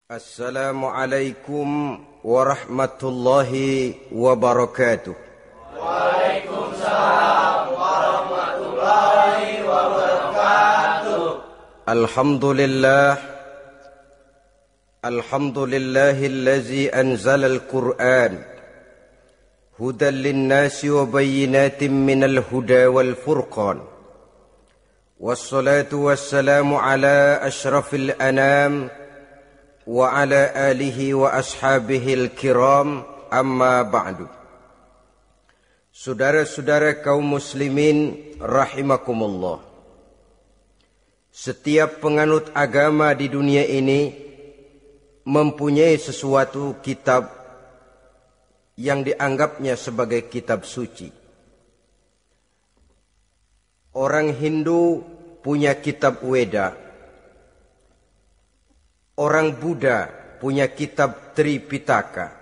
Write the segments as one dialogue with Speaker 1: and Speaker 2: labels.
Speaker 1: Assalamualaikum warahmatullahi wabarakatuh.
Speaker 2: Waalaikumsalam warahmatullahi wabarakatuh.
Speaker 1: Alhamdulillahillazi anzala al-Qur'an hudan lin-nasi wa bayyinatin minal huda wal furqan. Wassalatu wassalamu ala asyrafil anam wa ala alihi wa ashabihil kiram, amma ba'du. Saudara-saudara kaum muslimin rahimakumullah. Setiap penganut agama di dunia ini mempunyai sesuatu kitab yang dianggapnya sebagai kitab suci. Orang Hindu punya kitab Weda. Orang Buddha punya kitab Tripitaka.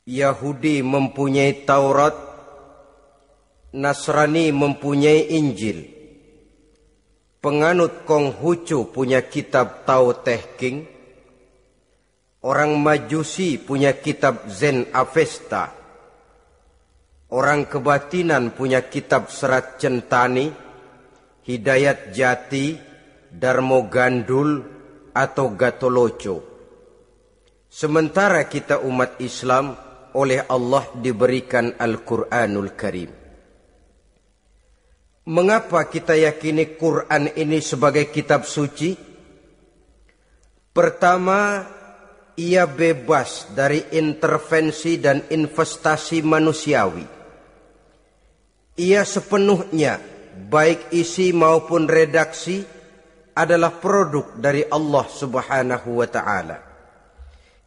Speaker 1: Yahudi mempunyai Taurat. Nasrani mempunyai Injil. Penganut Konghucu punya kitab Tao Te Ching. Orang Majusi punya kitab Zen Avesta. Orang kebatinan punya kitab Serat Centani, Hidayat Jati, Darmo Gandul, atau Gatoloco. Sementara kita umat Islam oleh Allah diberikan Al-Quranul Karim. Mengapa kita yakini Quran ini sebagai kitab suci? Pertama, ia bebas dari intervensi dan investasi manusiawi. Ia sepenuhnya, baik isi maupun redaksi, adalah produk dari Allah Subhanahu wa ta'ala.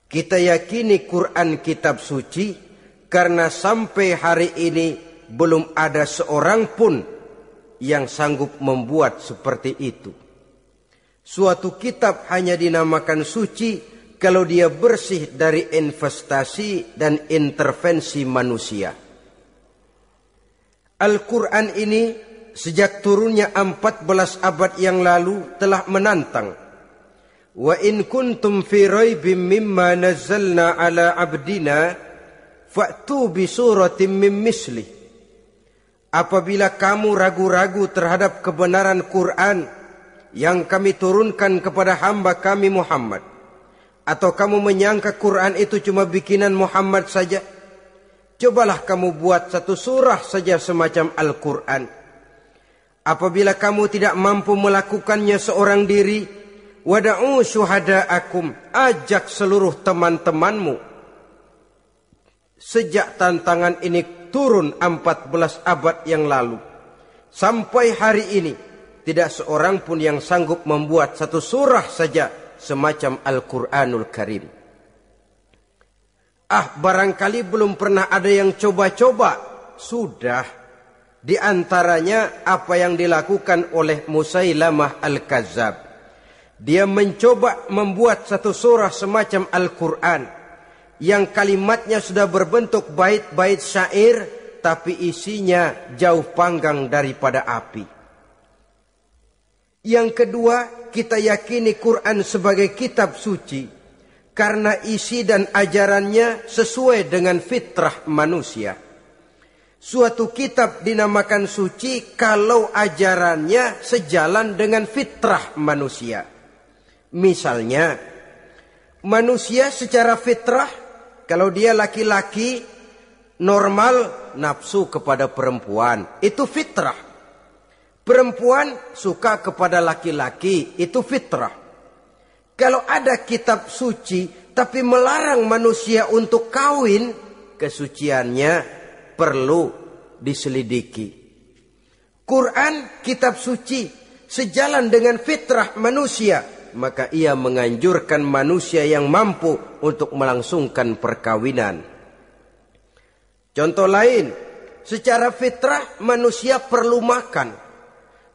Speaker 1: Kita yakini Quran kitab suci karena sampai hari ini belum ada seorang pun yang sanggup membuat seperti itu. Suatu kitab hanya dinamakan suci kalau dia bersih dari investasi dan intervensi manusia. Al-Quran ini sejak turunnya 14 abad yang lalu telah menantang. Wa in kuntum fi raibim mimma nazzalna ala abdina fa'tu bi suratin min mislih. Apabila kamu ragu-ragu terhadap kebenaran Quran yang kami turunkan kepada hamba kami Muhammad, atau kamu menyangka Quran itu cuma bikinan Muhammad saja, cobalah kamu buat satu surah saja semacam Al-Quran. Apabila kamu tidak mampu melakukannya seorang diri, wada'u syuhada'akum, ajak seluruh teman-temanmu. Sejak tantangan ini turun 14 abad yang lalu, sampai hari ini, tidak seorang pun yang sanggup membuat satu surah saja semacam Al-Quranul Karim. Barangkali belum pernah ada yang coba-coba. Sudah. Di antaranya apa yang dilakukan oleh Musailamah Al-Kazzab. Dia mencoba membuat satu surah semacam Al-Quran yang kalimatnya sudah berbentuk bait-bait syair, tapi isinya jauh panggang daripada api. Yang kedua, kita yakini Quran sebagai kitab suci karena isi dan ajarannya sesuai dengan fitrah manusia. Suatu kitab dinamakan suci kalau ajarannya sejalan dengan fitrah manusia. Misalnya, manusia secara fitrah, kalau dia laki-laki, normal nafsu kepada perempuan, itu fitrah. Perempuan suka kepada laki-laki, itu fitrah. Kalau ada kitab suci, tapi melarang manusia untuk kawin, kesuciannya perlu diselidiki. Quran kitab suci sejalan dengan fitrah manusia, maka ia menganjurkan manusia yang mampu untuk melangsungkan perkawinan. Contoh lain, secara fitrah manusia perlu makan.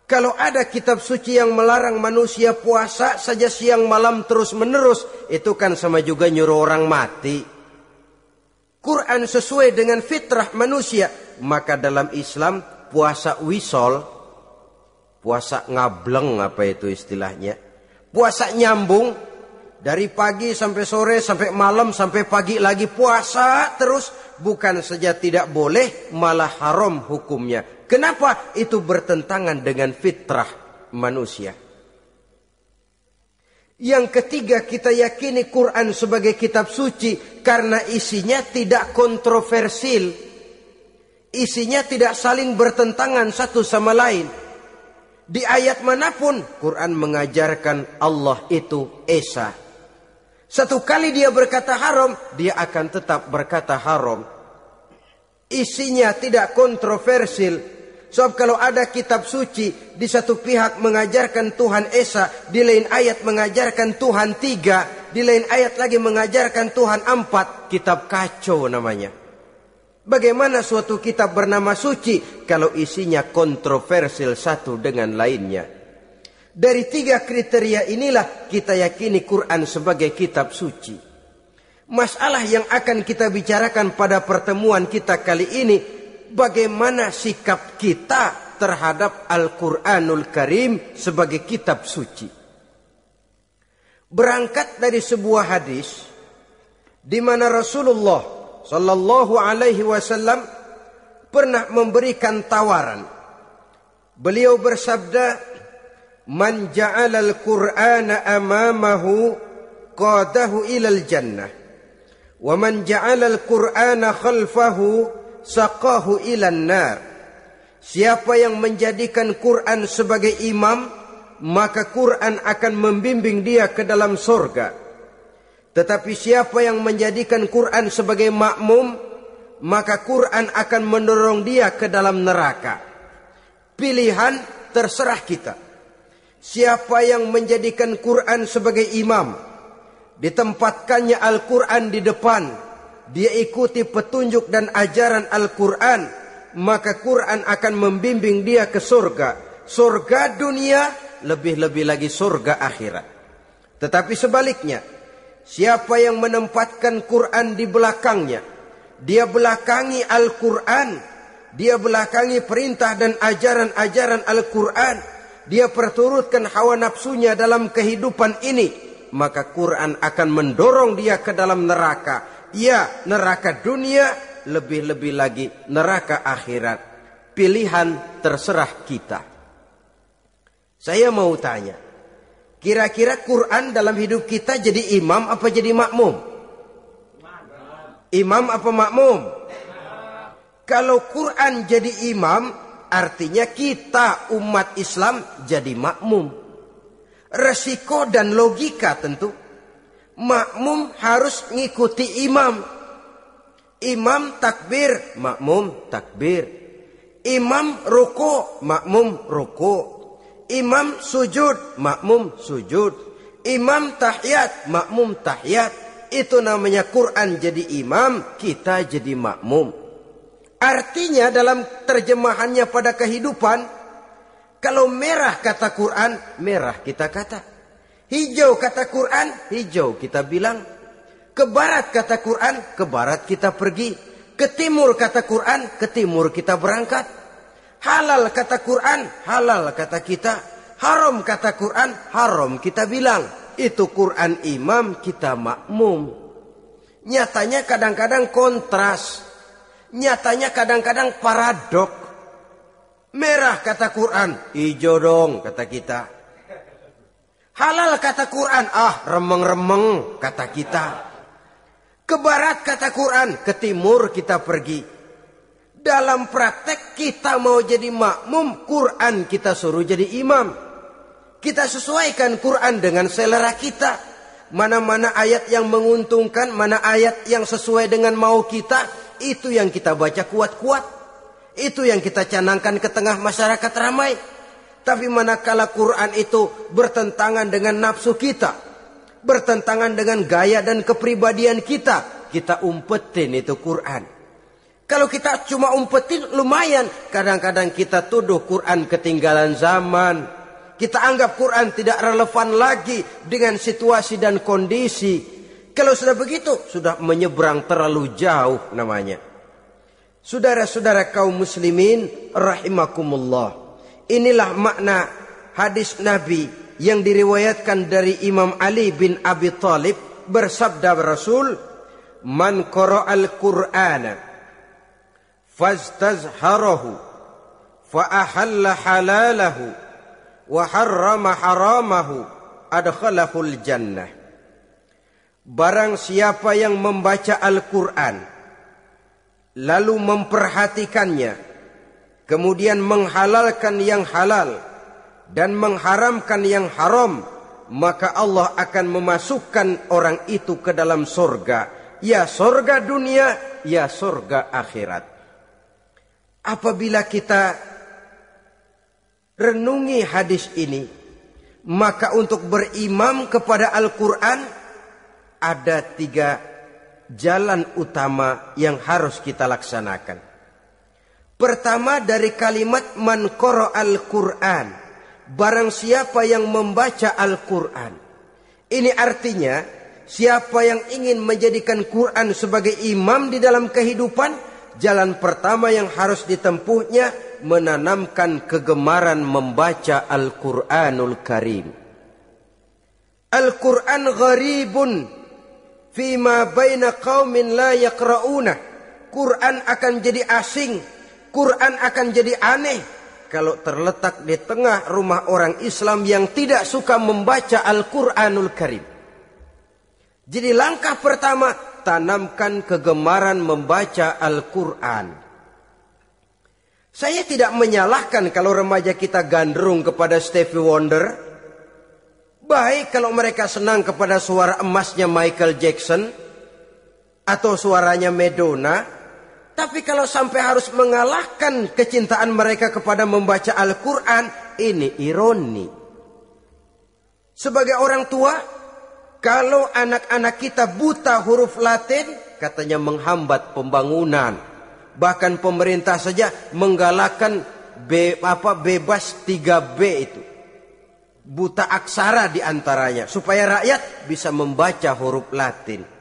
Speaker 1: Kalau ada kitab suci yang melarang manusia puasa saja siang malam terus menerus, itu kan sama juga nyuruh orang mati. Quran sesuai dengan fitrah manusia, maka dalam Islam puasa wisol, puasa ngableng apa itu istilahnya, puasa nyambung, Dari pagi sampai sore, sampai malam, sampai pagi lagi puasa terus. Bukan saja tidak boleh, malah haram hukumnya. Kenapa? Itu bertentangan dengan fitrah manusia. Yang ketiga, kita yakini Quran sebagai kitab suci karena isinya tidak kontroversial. Isinya tidak saling bertentangan satu sama lain. Di ayat manapun Quran mengajarkan Allah itu Esa. Satu kali dia berkata haram, dia akan tetap berkata haram. Isinya tidak kontroversial. Sebab kalau ada kitab suci, di satu pihak mengajarkan Tuhan Esa, di lain ayat mengajarkan Tuhan 3, di lain ayat lagi mengajarkan Tuhan 4, kitab kacau namanya. Bagaimana suatu kitab bernama suci kalau isinya kontroversial satu dengan lainnya? Dari 3 kriteria inilah kita yakini Quran sebagai kitab suci. Masalah yang akan kita bicarakan pada pertemuan kita kali ini, bagaimana sikap kita terhadap Al-Quranul Karim sebagai kitab suci. Berangkat dari sebuah hadis di mana Rasulullah sallallahu alaihi wasallam pernah memberikan tawaran. Beliau bersabda, "Man ja'ala al-Qur'ana amamahu qadahu ilal jannah, wa man ja'ala al-Qur'ana khalfahu saqahu ilan nar." Siapa yang menjadikan Quran sebagai imam, maka Quran akan membimbing dia ke dalam surga. Tetapi siapa yang menjadikan Quran sebagai makmum, maka Quran akan mendorong dia ke dalam neraka. Pilihan terserah kita. Siapa yang menjadikan Quran sebagai imam, ditempatkannya Al-Quran di depan, dia ikuti petunjuk dan ajaran Al-Quran, maka Quran akan membimbing dia ke surga. Surga dunia, lebih-lebih lagi surga akhirat. Tetapi sebaliknya, siapa yang menempatkan Quran di belakangnya, dia belakangi Al-Quran, dia belakangi perintah dan ajaran-ajaran Al-Quran, dia perturutkan hawa nafsunya dalam kehidupan ini, maka Quran akan mendorong dia ke dalam neraka. Ya, neraka dunia, lebih-lebih lagi neraka akhirat. Pilihan terserah kita. Saya mau tanya, kira-kira Quran dalam hidup kita jadi imam apa jadi makmum? Imam apa makmum? Kalau Quran jadi imam, artinya kita umat Islam jadi makmum. Resiko dan logika tentu. Makmum harus ngikuti imam. Imam takbir, makmum takbir. Imam ruku, makmum ruku. Imam sujud, makmum sujud. Imam tahiyat, makmum tahiyat. Itu namanya Quran jadi imam, kita jadi makmum. Artinya dalam terjemahannya pada kehidupan, kalau merah kata Quran, merah kita kata. Hijau kata Quran, hijau kita bilang. Ke barat kata Quran, ke barat kita pergi. Ke timur kata Quran, ke timur kita berangkat. Halal kata Quran, halal kata kita. Haram kata Quran, haram kita bilang. Itu Quran imam, kita makmum. Nyatanya kadang-kadang kontras. Nyatanya kadang-kadang paradok. Merah kata Quran, hijau dong kata kita. Halal kata Quran, remeng-remeng kata kita. Ke barat kata Quran, ke timur kita pergi. Dalam praktek kita mau jadi makmum, Quran kita suruh jadi imam. Kita sesuaikan Quran dengan selera kita. Mana-mana ayat yang menguntungkan, mana ayat yang sesuai dengan mau kita, itu yang kita baca kuat-kuat. Itu yang kita canangkan ke tengah masyarakat ramai. Tapi manakala Quran itu bertentangan dengan nafsu kita, bertentangan dengan gaya dan kepribadian kita, kita umpetin itu Quran. Kalau kita cuma umpetin lumayan, kadang-kadang kita tuduh Quran ketinggalan zaman. Kita anggap Quran tidak relevan lagi dengan situasi dan kondisi. Kalau sudah begitu, sudah menyeberang terlalu jauh namanya. Saudara-saudara kaum muslimin rahimakumullah. Inilah makna hadis Nabi yang diriwayatkan dari Imam Ali bin Abi Thalib, bersabda Rasul, "Man qara'al Qur'ana fastazharahu fa ahalla halalahu wa harrama haramahu adkhalahul jannah." Barang siapa yang membaca Al-Quran lalu memperhatikannya, kemudian menghalalkan yang halal dan mengharamkan yang haram, maka Allah akan memasukkan orang itu ke dalam surga, ya surga dunia, ya surga akhirat. Apabila kita renungi hadis ini, maka untuk berimam kepada Al-Quran ada 3 jalan utama yang harus kita laksanakan. Pertama, dari kalimat man qara'al Qur'an, barang siapa yang membaca Al-Quran. Ini artinya siapa yang ingin menjadikan Quran sebagai imam di dalam kehidupan, jalan pertama yang harus ditempuhnya menanamkan kegemaran membaca Al-Quranul Karim. Al-Quran gharibun fima baina qaumin la yaqra'una. Quran akan jadi asing, Quran akan jadi aneh kalau terletak di tengah rumah orang Islam yang tidak suka membaca Al-Quranul Karim. Jadi langkah pertama, tanamkan kegemaran membaca Al-Quran. Saya tidak menyalahkan kalau remaja kita gandrung kepada Stevie Wonder. Baik kalau mereka senang kepada suara emasnya Michael Jackson atau suaranya Madonna. Tapi kalau sampai harus mengalahkan kecintaan mereka kepada membaca Al-Quran, ini ironi. Sebagai orang tua, kalau anak-anak kita buta huruf Latin, katanya menghambat pembangunan. Bahkan pemerintah saja menggalakkan bebas 3B itu. Buta aksara diantaranya, supaya rakyat bisa membaca huruf Latin.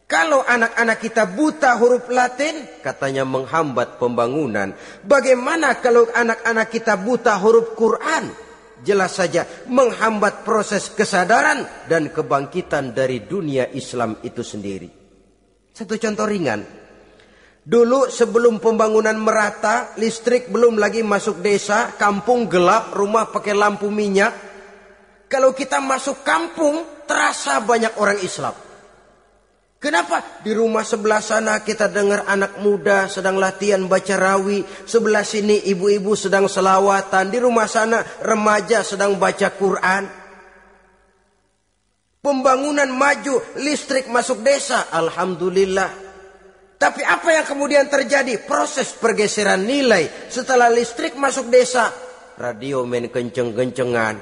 Speaker 1: Kalau anak-anak kita buta huruf Latin, katanya menghambat pembangunan. Bagaimana kalau anak-anak kita buta huruf Quran? Jelas saja menghambat proses kesadaran dan kebangkitan dari dunia Islam itu sendiri. Satu contoh ringan. Dulu sebelum pembangunan merata, listrik belum lagi masuk desa, kampung gelap, rumah pakai lampu minyak. Kalau kita masuk kampung, terasa banyak orang Islam. Kenapa? Di rumah sebelah sana kita dengar anak muda sedang latihan baca rawi. Sebelah sini ibu-ibu sedang selawatan. Di rumah sana remaja sedang baca Quran. Pembangunan maju, listrik masuk desa. Alhamdulillah. Tapi apa yang kemudian terjadi? Proses pergeseran nilai. Setelah listrik masuk desa, radio main kenceng-kencengan,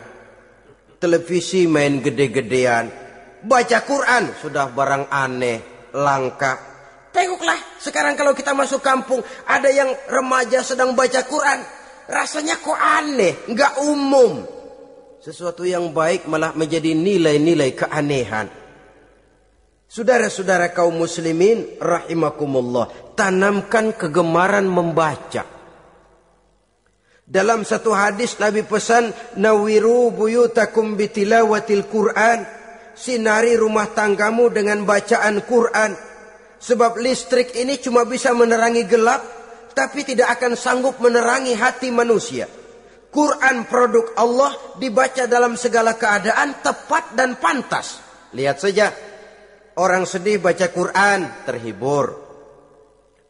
Speaker 1: televisi main gede-gedean, baca Quran sudah barang aneh, langka. Tengoklah sekarang kalau kita masuk kampung, ada yang remaja sedang baca Quran, rasanya kok aneh, nggak umum. Sesuatu yang baik malah menjadi nilai-nilai keanehan. Saudara-saudara kaum muslimin rahimakumullah, tanamkan kegemaran membaca. Dalam satu hadis Nabi pesan, nawiru buyutakum bitilawatil Quran, sinari rumah tanggamu dengan bacaan Quran. Sebab listrik ini cuma bisa menerangi gelap, tapi tidak akan sanggup menerangi hati manusia. Quran produk Allah, dibaca dalam segala keadaan, tepat dan pantas. Lihat saja, orang sedih baca Quran, terhibur.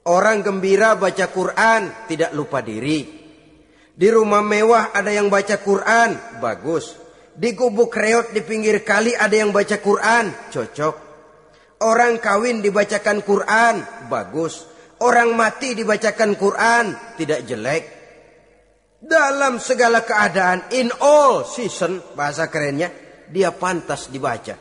Speaker 1: Orang gembira baca Quran, tidak lupa diri. Di rumah mewah ada yang baca Quran, bagus. Di gubuk reot di pinggir kali ada yang baca Quran, cocok. Orang kawin dibacakan Quran, bagus. Orang mati dibacakan Quran, tidak jelek. Dalam segala keadaan, in all season, bahasa kerennya, dia pantas dibaca.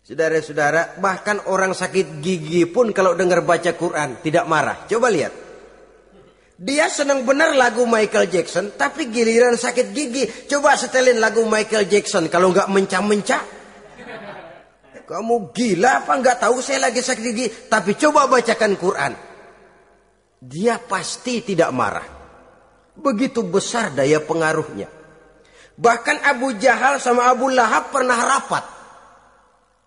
Speaker 1: Saudara-saudara, bahkan orang sakit gigi pun kalau dengar baca Quran tidak marah. Coba lihat. Dia senang benar lagu Michael Jackson, tapi giliran sakit gigi, coba setelin lagu Michael Jackson kalau nggak mencah-mencah. Kamu gila apa nggak tahu saya lagi sakit gigi, tapi coba bacakan Quran. Dia pasti tidak marah. Begitu besar daya pengaruhnya. Bahkan Abu Jahal sama Abu Lahab pernah rapat.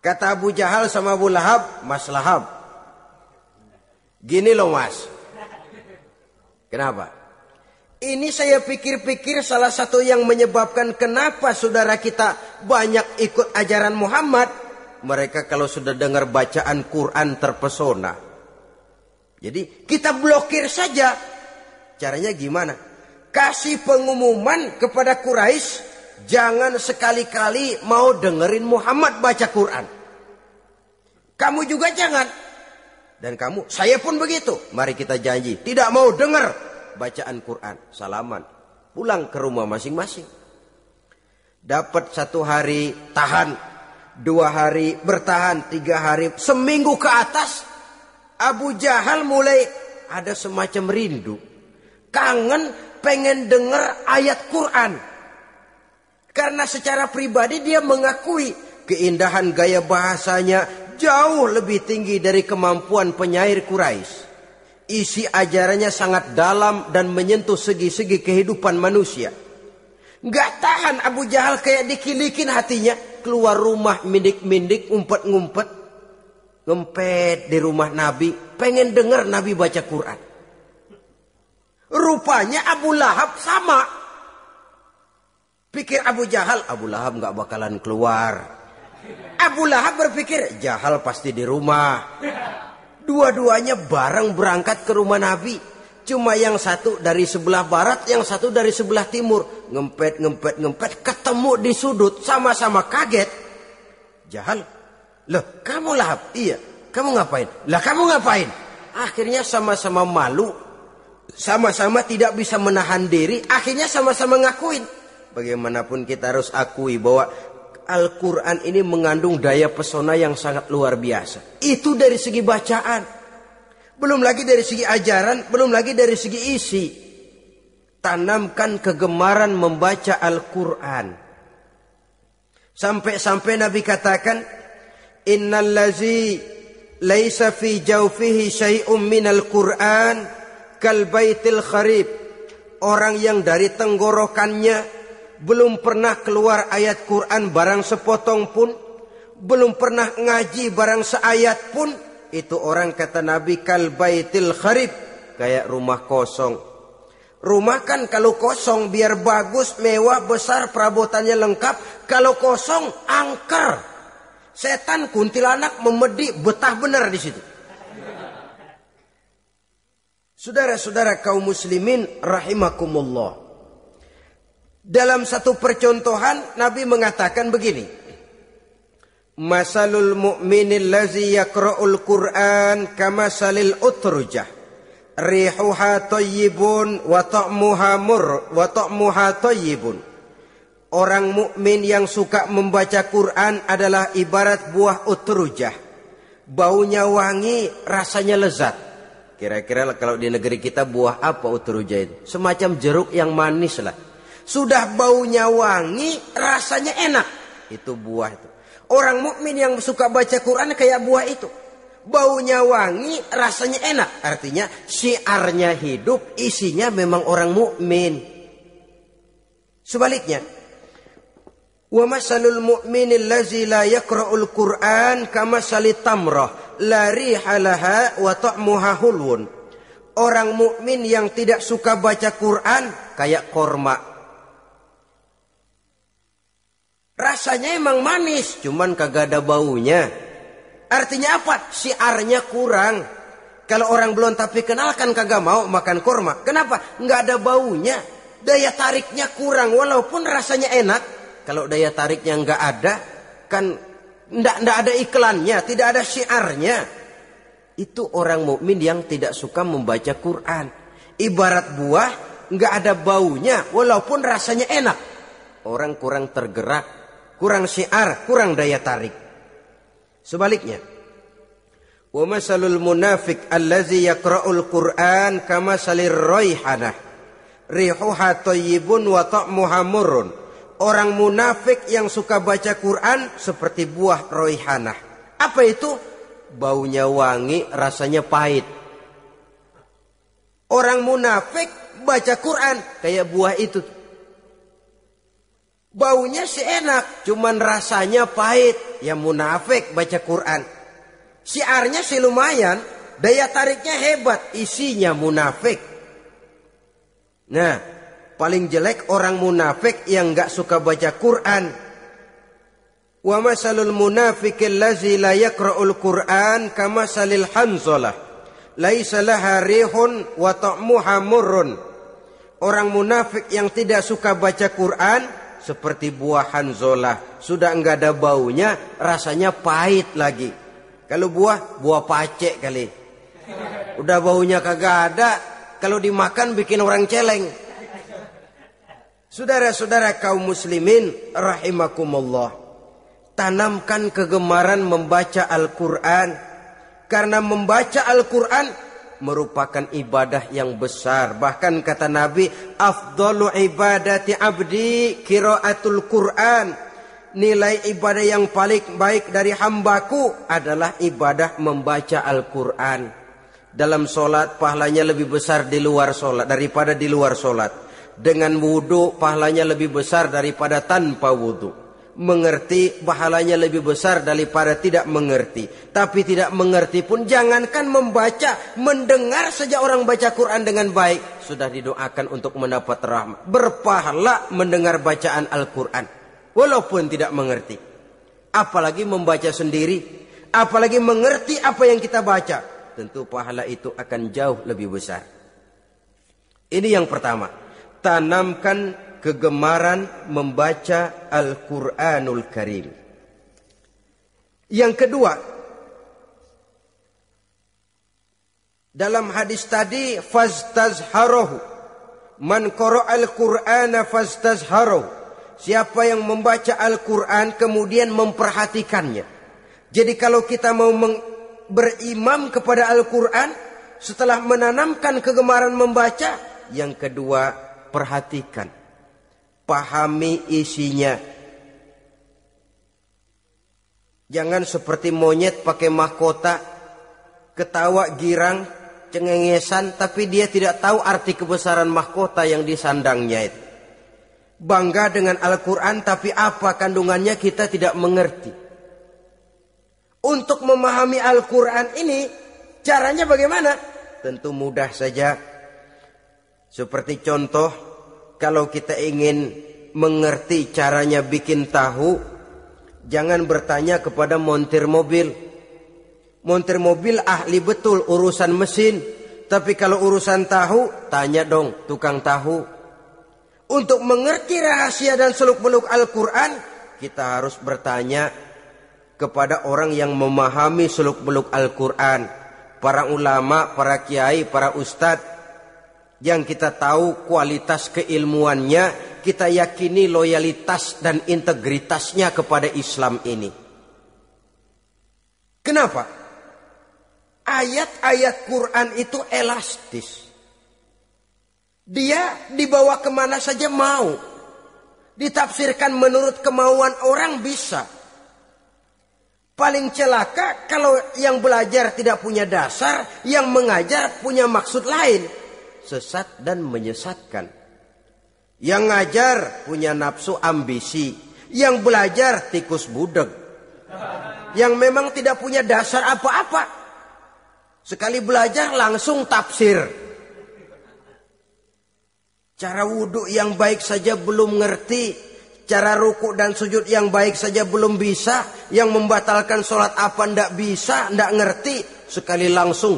Speaker 1: Kata Abu Jahal sama Abu Lahab, Mas Lahab, gini loh mas. Kenapa? Ini saya pikir-pikir salah satu yang menyebabkan kenapa saudara kita banyak ikut ajaran Muhammad. Mereka kalau sudah dengar bacaan Quran terpesona. Jadi kita blokir saja. Caranya gimana? Kasih pengumuman kepada Quraisy, jangan sekali-kali mau dengerin Muhammad baca Quran. Kamu juga jangan. Dan kamu, saya pun begitu. Mari kita janji, tidak mau dengar bacaan Quran. Salaman, pulang ke rumah masing-masing. Dapat 1 hari tahan, 2 hari bertahan, 3 hari, seminggu ke atas. Abu Jahal mulai ada semacam rindu, kangen, pengen dengar ayat Quran. Karena secara pribadi dia mengakui keindahan gaya bahasanya jauh lebih tinggi dari kemampuan penyair Quraisy. Isi ajarannya sangat dalam dan menyentuh segi-segi kehidupan manusia. Gak tahan Abu Jahal kayak dikilikin hatinya. Keluar rumah mindik-mindik, ngumpet-ngumpet. Ngempet di rumah Nabi. Pengen dengar Nabi baca Quran. Rupanya Abu Lahab sama. Pikir Abu Lahab gak bakalan keluar. Abu Lahab berpikir, Jahal pasti di rumah. Dua-duanya bareng berangkat ke rumah Nabi. Cuma yang satu dari sebelah barat, yang satu dari sebelah timur. Ngempet, ketemu di sudut, sama-sama kaget. Jahal, loh kamu Lahab? Iya, kamu ngapain? Lah kamu ngapain? Akhirnya sama-sama malu. Sama-sama tidak bisa menahan diri. Akhirnya sama-sama ngakuin. Bagaimanapun kita harus akui bahwa Al-Quran ini mengandung daya pesona yang sangat luar biasa. Itu dari segi bacaan. Belum lagi dari segi ajaran. Belum lagi dari segi isi. Tanamkan kegemaran membaca Al-Quran. Sampai-sampai Nabi katakan, Innallazi laisa fi jawfihi syai'um minal Quran kal baitil kharib. Orang yang dari tenggorokannya belum pernah keluar ayat Quran barang sepotong pun, belum pernah ngaji barang seayat pun, itu orang kata Nabi kal baitil kharib, kayak rumah kosong. Rumah kan kalau kosong biar bagus, mewah, besar, perabotannya lengkap. Kalau kosong angker. Setan kuntilanak memedi betah benar di situ. Saudara-saudara kaum muslimin rahimakumullah. Dalam satu percontohan Nabi mengatakan begini. Masalul mu'minil lazi yaqra'ul Qur'an kamasalil utrujah. Rihuha thayyibun wa ta'muha thayyibun. Orang mukmin yang suka membaca Quran adalah ibarat buah utrujah. Baunya wangi, rasanya lezat. Kira-kira kalau di negeri kita buah apa utrujah itu? Semacam jeruk yang manis lah. Sudah baunya wangi, rasanya enak. Itu buah itu. Orang mukmin yang suka baca Quran kayak buah itu. Baunya wangi, rasanya enak. Artinya syiarnya hidup, isinya memang orang mukmin. Sebaliknya, wa masalul mu'minil lazi la yaqra'ul Qur'an kamasalit tamrah la riha laha wa ta'muha hulwun. Orang mukmin yang tidak suka baca Quran kayak korma. Rasanya emang manis, cuman kagak ada baunya. Artinya apa? Syiarnya kurang. Kalau orang belum tapi kenal kan kagak mau makan korma. Kenapa? Nggak ada baunya. Daya tariknya kurang walaupun rasanya enak. Kalau daya tariknya nggak ada, kan nggak ada iklannya, tidak ada syiarnya. Itu orang mukmin yang tidak suka membaca Quran. Ibarat buah, nggak ada baunya, walaupun rasanya enak. Orang kurang tergerak, kurang syiar, kurang daya tarik. Sebaliknya, wa masalul munafiq allazi yaqra'ul Qur'an kamasalir raihanah. Rihuha thayyibun wa ta'muha murrun. Orang munafik yang suka baca Quran seperti buah raihanah. Apa itu? Baunya wangi, rasanya pahit. Orang munafik baca Quran kayak buah itu. Baunya sih enak, cuman rasanya pahit. Ya munafik baca Quran. Syiarnya sih lumayan, daya tariknya hebat, isinya munafik. Nah, paling jelek orang munafik yang gak suka baca Quran. Wa masalul munafiqil lazi la yaqra'ul Qur'an kamasalil hanzalah laisa laha rihun wa ta'muha murrun. Orang munafik yang tidak suka baca Quran seperti buah hanzalah, sudah enggak ada baunya, rasanya pahit lagi. Kalau buah pacek kali. Udah baunya kagak ada, kalau dimakan bikin orang celeng. Saudara-saudara kaum muslimin rahimakumullah, tanamkan kegemaran membaca Al-Quran. Karena membaca Al-Quran merupakan ibadah yang besar. Bahkan kata Nabi, afdalu ibadati abdi qiraatul Quran. Nilai ibadah yang paling baik dari hambaku adalah ibadah membaca Al-Quran. Dalam solat pahalanya lebih besar di luar solat daripada di luar solat. Dengan wudu pahalanya lebih besar daripada tanpa wudu. Mengerti pahalanya lebih besar daripada tidak mengerti. Tapi tidak mengerti pun jangankan membaca, mendengar saja orang baca Quran dengan baik sudah didoakan untuk mendapat rahmat. Berpahala mendengar bacaan Al-Quran walaupun tidak mengerti. Apalagi membaca sendiri, apalagi mengerti apa yang kita baca, tentu pahala itu akan jauh lebih besar. Ini yang pertama, tanamkan kegemaran membaca Al-Quranul Karim. Yang kedua, dalam hadis tadi, fastazharahu, man qara'al Qur'ana fastazharahu. Siapa yang membaca Al-Quran kemudian memperhatikannya. Jadi kalau kita mau berimam kepada Al-Quran, setelah menanamkan kegemaran membaca, yang kedua, perhatikan. Pahami isinya. Jangan seperti monyet pakai mahkota, ketawa girang, cengengesan, tapi dia tidak tahu arti kebesaran mahkota yang disandangnya itu. Bangga dengan Al-Quran, tapi apa kandungannya kita tidak mengerti. Untuk memahami Al-Quran ini, caranya bagaimana? Tentu mudah saja. Seperti contoh, kalau kita ingin mengerti caranya bikin tahu, jangan bertanya kepada montir mobil. Montir mobil ahli betul urusan mesin, tapi kalau urusan tahu, tanya dong tukang tahu. Untuk mengerti rahasia dan seluk-beluk Al-Quran, kita harus bertanya kepada orang yang memahami seluk-beluk Al-Quran. Para ulama, para kiai, para ustadz, yang kita tahu kualitas keilmuannya, kita yakini loyalitas dan integritasnya kepada Islam ini. Kenapa? Ayat-ayat Quran itu elastis. Dia dibawa kemana saja mau. Ditafsirkan menurut kemauan orang bisa. Paling celaka kalau yang belajar tidak punya dasar, yang mengajar punya maksud lain. Sesat dan menyesatkan. Yang ngajar punya nafsu ambisi, yang belajar tikus budeg. Yang memang tidak punya dasar apa-apa. Sekali belajar langsung tafsir. Cara wudhu yang baik saja belum ngerti. Cara ruku dan sujud yang baik saja belum bisa. Yang membatalkan sholat apa ndak bisa, ndak ngerti. Sekali langsung.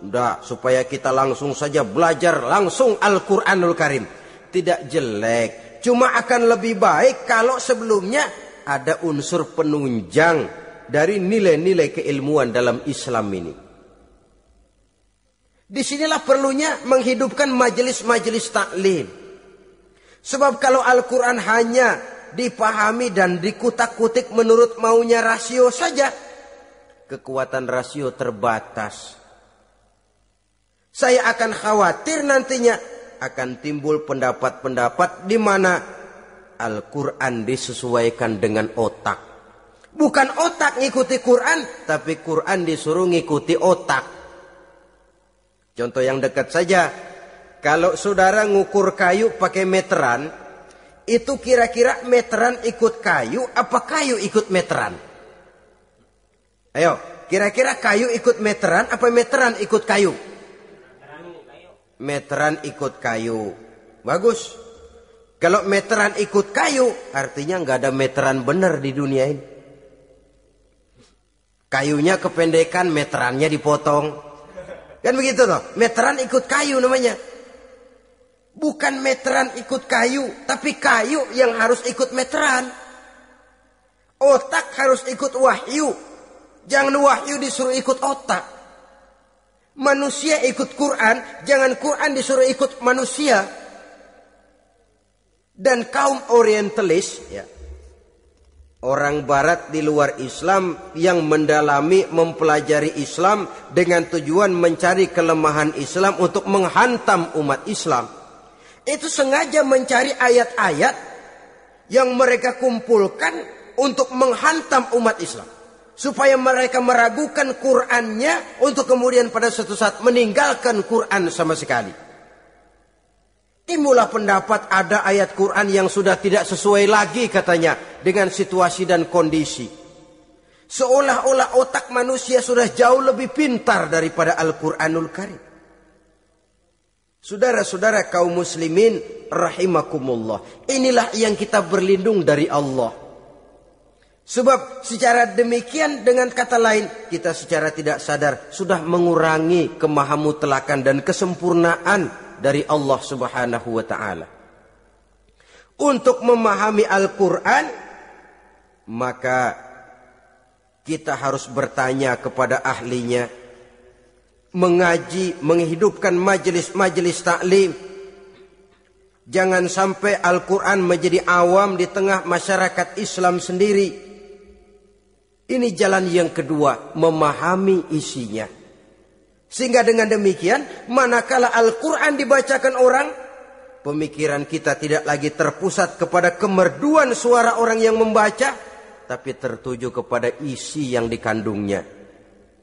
Speaker 1: Ndak, supaya kita langsung saja belajar langsung Al-Quranul Karim. Tidak jelek. Cuma akan lebih baik kalau sebelumnya ada unsur penunjang dari nilai-nilai keilmuan dalam Islam ini. Disinilah perlunya menghidupkan majelis-majelis taklim. Sebab kalau Al-Quran hanya dipahami dan dikutak-kutik menurut maunya rasio saja, kekuatan rasio terbatas. Saya akan khawatir nantinya akan timbul pendapat-pendapat di mana Al-Quran disesuaikan dengan otak. Bukan otak ngikuti Quran, tapi Quran disuruh ngikuti otak. Contoh yang dekat saja, kalau saudara ngukur kayu pakai meteran, itu kira-kira meteran ikut kayu apa kayu ikut meteran? Ayo, kira-kira kayu ikut meteran apa meteran ikut kayu? Meteran ikut kayu. Bagus. Kalau meteran ikut kayu, artinya nggak ada meteran benar di dunia ini. Kayunya kependekan, meterannya dipotong. Kan begitu loh. Meteran ikut kayu namanya. Bukan meteran ikut kayu, tapi kayu yang harus ikut meteran. Otak harus ikut wahyu. Jangan wahyu disuruh ikut otak. Manusia ikut Quran, jangan Quran disuruh ikut manusia. Dan kaum orientalis, ya, orang barat di luar Islam yang mendalami, mempelajari Islam dengan tujuan mencari kelemahan Islam untuk menghantam umat Islam. Itu sengaja mencari ayat-ayat yang mereka kumpulkan untuk menghantam umat Islam. Supaya mereka meragukan Qur'annya untuk kemudian pada suatu saat meninggalkan Qur'an sama sekali. Timbullah pendapat ada ayat Qur'an yang sudah tidak sesuai lagi katanya dengan situasi dan kondisi. Seolah-olah otak manusia sudah jauh lebih pintar daripada Al-Qur'anul Karim. Saudara-saudara kaum muslimin rahimakumullah. Inilah yang kita berlindung dari Allah. Sebab secara demikian dengan kata lain kita secara tidak sadar sudah mengurangi kemahamutlakan dan kesempurnaan dari Allah Subhanahu wa taala. Untuk memahami Al-Qur'an maka kita harus bertanya kepada ahlinya, mengaji, menghidupkan majelis-majelis taklim. Jangan sampai Al-Quran menjadi awam di tengah masyarakat Islam sendiri. Ini jalan yang kedua, memahami isinya. Sehingga dengan demikian, manakala Al-Quran dibacakan orang, pemikiran kita tidak lagi terpusat kepada kemerduan suara orang yang membaca, tapi tertuju kepada isi yang dikandungnya.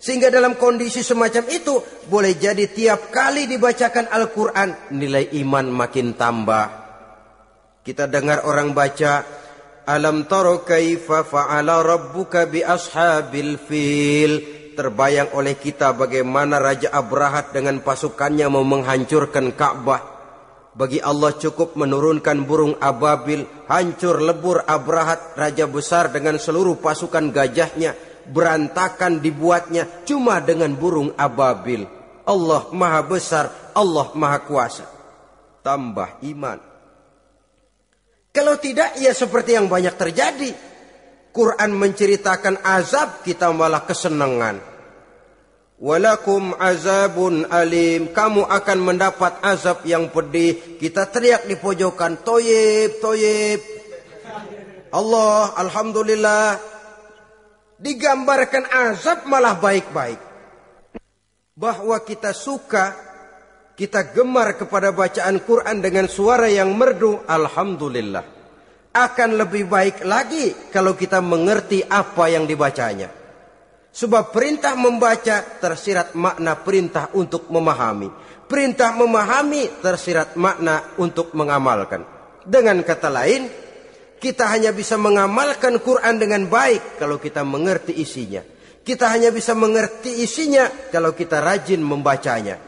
Speaker 1: Sehingga dalam kondisi semacam itu, boleh jadi tiap kali dibacakan Al-Quran, nilai iman makin tambah. Kita dengar orang baca, Alam taro kaifa fa'ala rabbuka bi ashabil fil. Terbayang oleh kita bagaimana Raja Abrahat dengan pasukannya mau menghancurkan Ka'bah. Bagi Allah cukup menurunkan burung ababil, hancur lebur Abrahat, raja besar dengan seluruh pasukan gajahnya. Berantakan dibuatnya cuma dengan burung ababil. Allah maha besar, Allah maha kuasa. Tambah iman. Kalau tidak, ya seperti yang banyak terjadi. Quran menceritakan azab, kita malah kesenangan. Walakum azabun alim. Kamu akan mendapat azab yang pedih. Kita teriak di pojokan, toyib, toyib. Allah, alhamdulillah. Digambarkan azab malah baik-baik. Bahwa kita suka, kita gemar kepada bacaan Quran dengan suara yang merdu, alhamdulillah. Akan lebih baik lagi kalau kita mengerti apa yang dibacanya. Sebab perintah membaca tersirat makna perintah untuk memahami. Perintah memahami tersirat makna untuk mengamalkan. Dengan kata lain, kita hanya bisa mengamalkan Quran dengan baik kalau kita mengerti isinya. Kita hanya bisa mengerti isinya kalau kita rajin membacanya.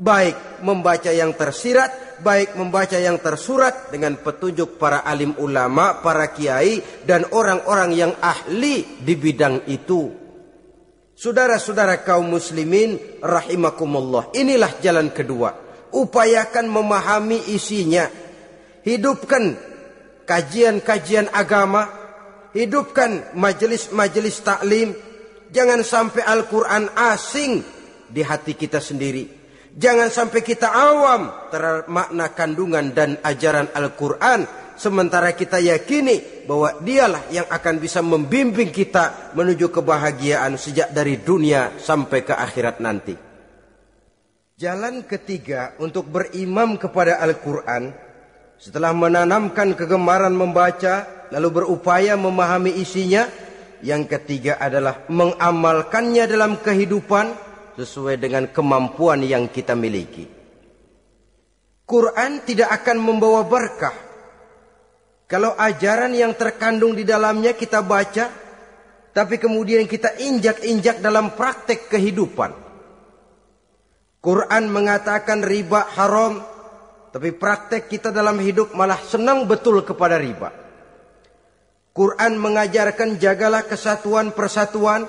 Speaker 1: Baik membaca yang tersirat, baik membaca yang tersurat dengan petunjuk para alim ulama, para kiai, dan orang-orang yang ahli di bidang itu. Saudara-saudara kaum muslimin rahimakumullah. Inilah jalan kedua. Upayakan memahami isinya. Hidupkan kajian-kajian agama. Hidupkan majelis-majelis taklim. Jangan sampai Al-Quran asing di hati kita sendiri. Jangan sampai kita awam terhadap makna kandungan dan ajaran Al-Quran. Sementara kita yakini bahwa dialah yang akan bisa membimbing kita menuju kebahagiaan sejak dari dunia sampai ke akhirat nanti. Jalan ketiga untuk berimam kepada Al-Quran, setelah menanamkan kegemaran membaca, lalu berupaya memahami isinya, yang ketiga adalah mengamalkannya dalam kehidupan, sesuai dengan kemampuan yang kita miliki. Quran tidak akan membawa berkah Kalau ajaran yang terkandung di dalamnya kita baca, tapi kemudian kita injak-injak dalam praktek kehidupan. Quran mengatakan riba haram, tapi praktek kita dalam hidup malah senang betul kepada riba. Quran mengajarkan jagalah kesatuan persatuan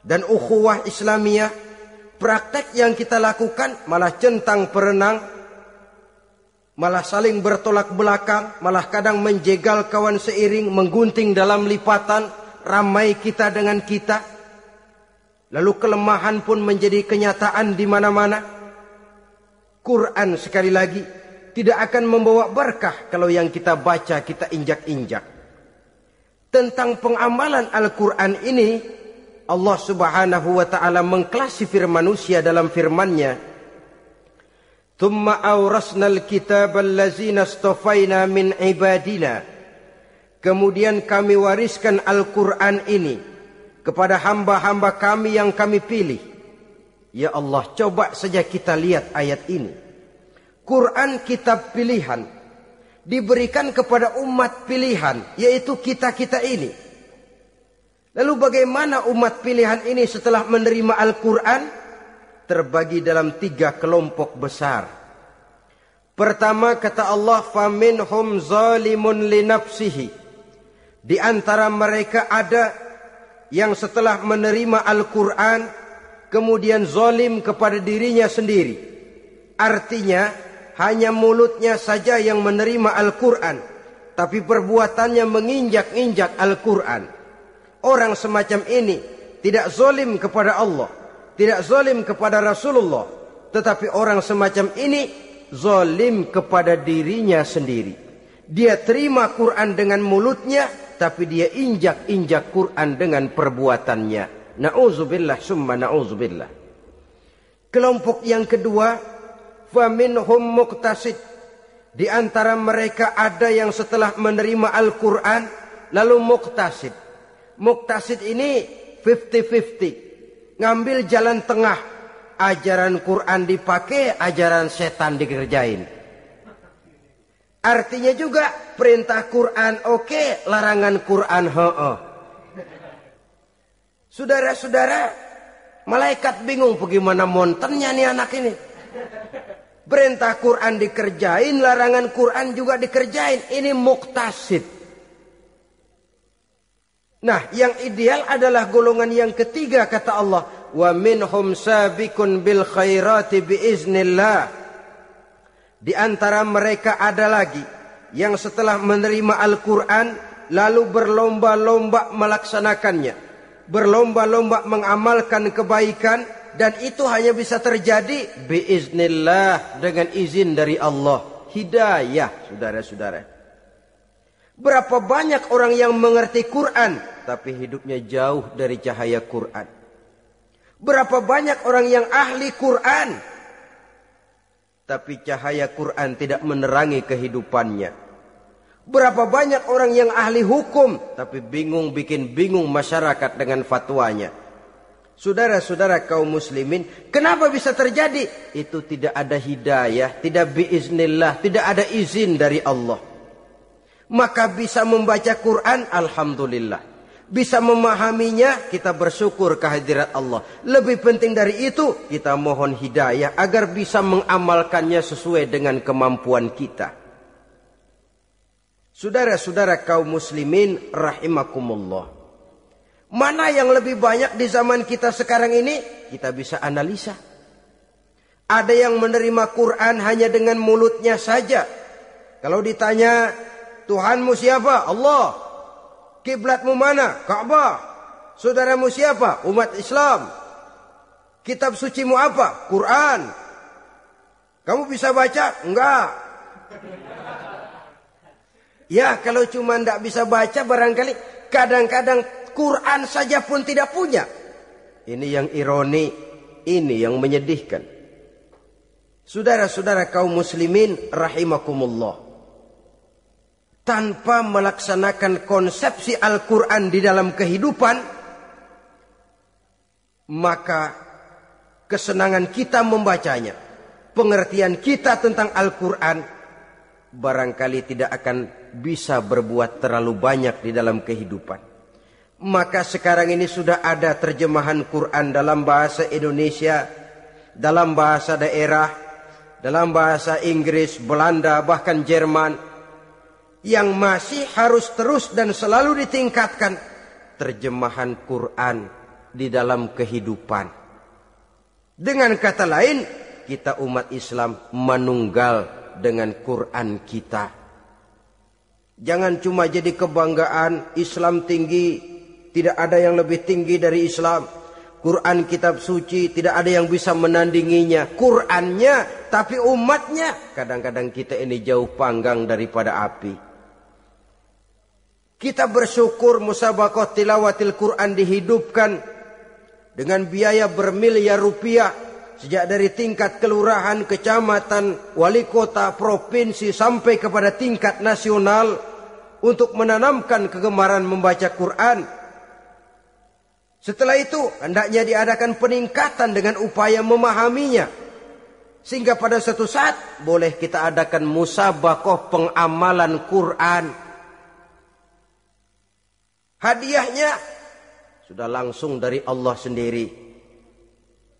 Speaker 1: dan ukhuwah Islamiyah. Praktek yang kita lakukan malah centang perenang, malah saling bertolak belakang, malah kadang menjegal kawan seiring, menggunting dalam lipatan, ramai kita dengan kita. Lalu kelemahan pun menjadi kenyataan di mana-mana. Quran sekali lagi tidak akan membawa berkah kalau yang kita baca kita injak-injak. Tentang pengamalan Al-Quran ini, Allah Subhanahu wa ta'ala mengklasifikasi manusia dalam firman-Nya, "Tsumma awrasnal kitaba allazina astafaina min ibadina." Kemudian kami wariskan Al-Quran ini kepada hamba-hamba kami yang kami pilih. Ya Allah, coba saja kita lihat ayat ini. Quran kitab pilihan, diberikan kepada umat pilihan, yaitu kita-kita ini. Lalu bagaimana umat pilihan ini setelah menerima Al-Quran? Terbagi dalam 3 kelompok besar. Pertama kata Allah, "Faminhum zalimun linafsihi." Di antara mereka ada yang setelah menerima Al-Quran kemudian zalim kepada dirinya sendiri. Artinya hanya mulutnya saja yang menerima Al-Quran, tapi perbuatannya menginjak-injak Al-Quran. Orang semacam ini tidak zalim kepada Allah, tidak zalim kepada Rasulullah, tetapi orang semacam ini zalim kepada dirinya sendiri. Dia terima Quran dengan mulutnya, tapi dia injak-injak Quran dengan perbuatannya. Na'udzubillah summa na'udzubillah. Kelompok yang kedua, faminhum muqtasid. Di antara mereka ada yang setelah menerima Al-Quran lalu muqtasid. Muqtasid ini 50-50. Ngambil jalan tengah. Ajaran Quran dipakai, ajaran setan dikerjain. Artinya juga perintah Quran oke, larangan Quran heeh. Saudara-saudara, malaikat bingung bagaimana montennya nih anak ini. Perintah Quran dikerjain, larangan Quran juga dikerjain. Ini muqtasid. Nah, yang ideal adalah golongan yang ketiga kata Allah, wa minhum sabiqun bil khairati biiznillah. Di antara mereka ada lagi yang setelah menerima Al-Quran lalu berlomba-lomba melaksanakannya, berlomba-lomba mengamalkan kebaikan, dan itu hanya bisa terjadi biiznillah, dengan izin dari Allah. Hidayah, saudara-saudara. Berapa banyak orang yang mengerti Quran tapi hidupnya jauh dari cahaya Quran. Berapa banyak orang yang ahli Quran tapi cahaya Quran tidak menerangi kehidupannya. Berapa banyak orang yang ahli hukum tapi bikin bingung masyarakat dengan fatwanya. Saudara-saudara kaum muslimin, kenapa bisa terjadi? Itu tidak ada hidayah, tidak biiznillah, tidak ada izin dari Allah. Maka bisa membaca Quran, alhamdulillah. Bisa memahaminya, kita bersyukur kehadirat Allah. Lebih penting dari itu, kita mohon hidayah agar bisa mengamalkannya sesuai dengan kemampuan kita. Saudara-saudara kaum muslimin rahimakumullah. Mana yang lebih banyak di zaman kita sekarang ini? Kita bisa analisa. Ada yang menerima Quran hanya dengan mulutnya saja. Kalau ditanya, Tuhanmu siapa? Allah. Kiblatmu mana? Ka'bah. Saudaramu siapa? Umat Islam. Kitab sucimu apa? Quran. Kamu bisa baca? Enggak. Ya, kalau cuma tidak bisa baca, barangkali kadang-kadang Quran saja pun tidak punya. Ini yang ironi, ini yang menyedihkan. Saudara-saudara kaum muslimin rahimakumullah. Tanpa melaksanakan konsepsi Al-Quran di dalam kehidupan, maka kesenangan kita membacanya, pengertian kita tentang Al-Quran barangkali tidak akan bisa berbuat terlalu banyak di dalam kehidupan. Maka sekarang ini sudah ada terjemahan Quran dalam bahasa Indonesia, dalam bahasa daerah, dalam bahasa Inggris, Belanda, bahkan Jerman, yang masih harus terus dan selalu ditingkatkan terjemahan Quran di dalam kehidupan. Dengan kata lain, kita umat Islam menunggal dengan Quran kita. Jangan cuma jadi kebanggaan Islam tinggi, tidak ada yang lebih tinggi dari Islam. Quran kitab suci, tidak ada yang bisa menandinginya. Qurannya, tapi umatnya, kadang-kadang kita ini jauh panggang daripada api. Kita bersyukur musabaqah tilawatil Quran dihidupkan dengan biaya bermiliar rupiah. Sejak dari tingkat kelurahan, kecamatan, wali kota, provinsi, sampai kepada tingkat nasional. Untuk menanamkan kegemaran membaca Quran. Setelah itu hendaknya diadakan peningkatan dengan upaya memahaminya. Sehingga pada suatu saat boleh kita adakan musabaqah pengamalan Quran. Hadiahnya sudah langsung dari Allah sendiri.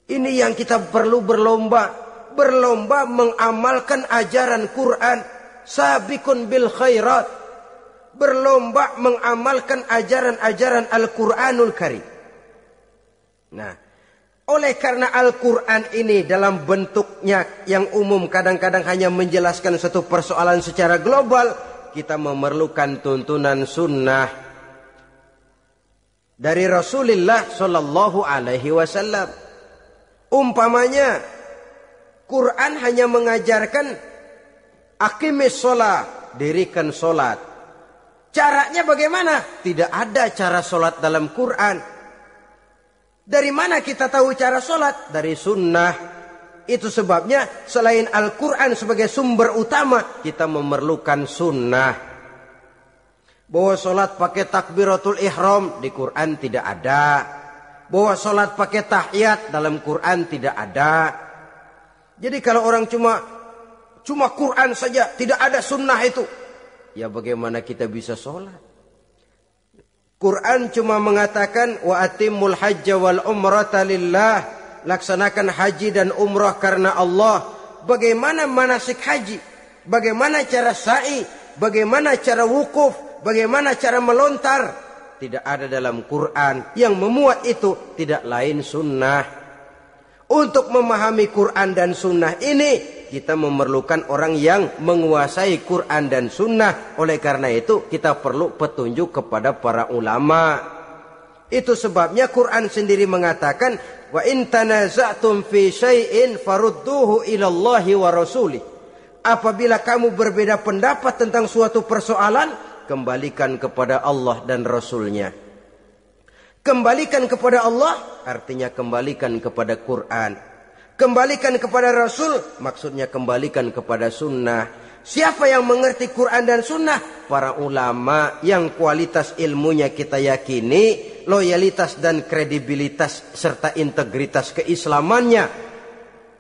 Speaker 1: Ini yang kita perlu berlomba. Berlomba mengamalkan ajaran Quran. Sabiqun bil khairat. Berlomba mengamalkan ajaran-ajaran Al-Quranul Karim. Nah, oleh karena Al-Quran ini dalam bentuknya yang umum kadang-kadang hanya menjelaskan satu persoalan secara global, kita memerlukan tuntunan sunnah dari Rasulullah Shallallahu Alaihi Wasallam. Umpamanya, Quran hanya mengajarkan aqimis sholat, dirikan sholat. Caranya bagaimana? Tidak ada cara sholat dalam Quran. Dari mana kita tahu cara sholat? Dari sunnah. Itu sebabnya selain Al-Quran sebagai sumber utama, kita memerlukan sunnah. Bahwa sholat pakai takbiratul ihram di Quran tidak ada. Bahwa sholat pakai tahiyat dalam Quran tidak ada. Jadi kalau orang cuma Quran saja, tidak ada sunnah itu, ya bagaimana kita bisa sholat? Quran cuma mengatakan wa atimmul hajja wal umrata lillah, laksanakan haji dan umrah karena Allah. Bagaimana manasik haji? Bagaimana cara sa'i? Bagaimana cara wukuf? Bagaimana cara melontar? Tidak ada dalam Quran. Yang memuat itu tidak lain sunnah. Untuk memahami Quran dan sunnah ini, kita memerlukan orang yang menguasai Quran dan sunnah. Oleh karena itu kita perlu petunjuk kepada para ulama. Itu sebabnya Quran sendiri mengatakan, wa in tanaza'tum fi syai'in farudduhu ilallahi wa rasulih. Apabila kamu berbeda pendapat tentang suatu persoalan, kembalikan kepada Allah dan Rasulnya. Kembalikan kepada Allah artinya kembalikan kepada Quran. Kembalikan kepada Rasul maksudnya kembalikan kepada sunnah. Siapa yang mengerti Quran dan sunnah? Para ulama yang kualitas ilmunya kita yakini, loyalitas dan kredibilitas serta integritas keislamannya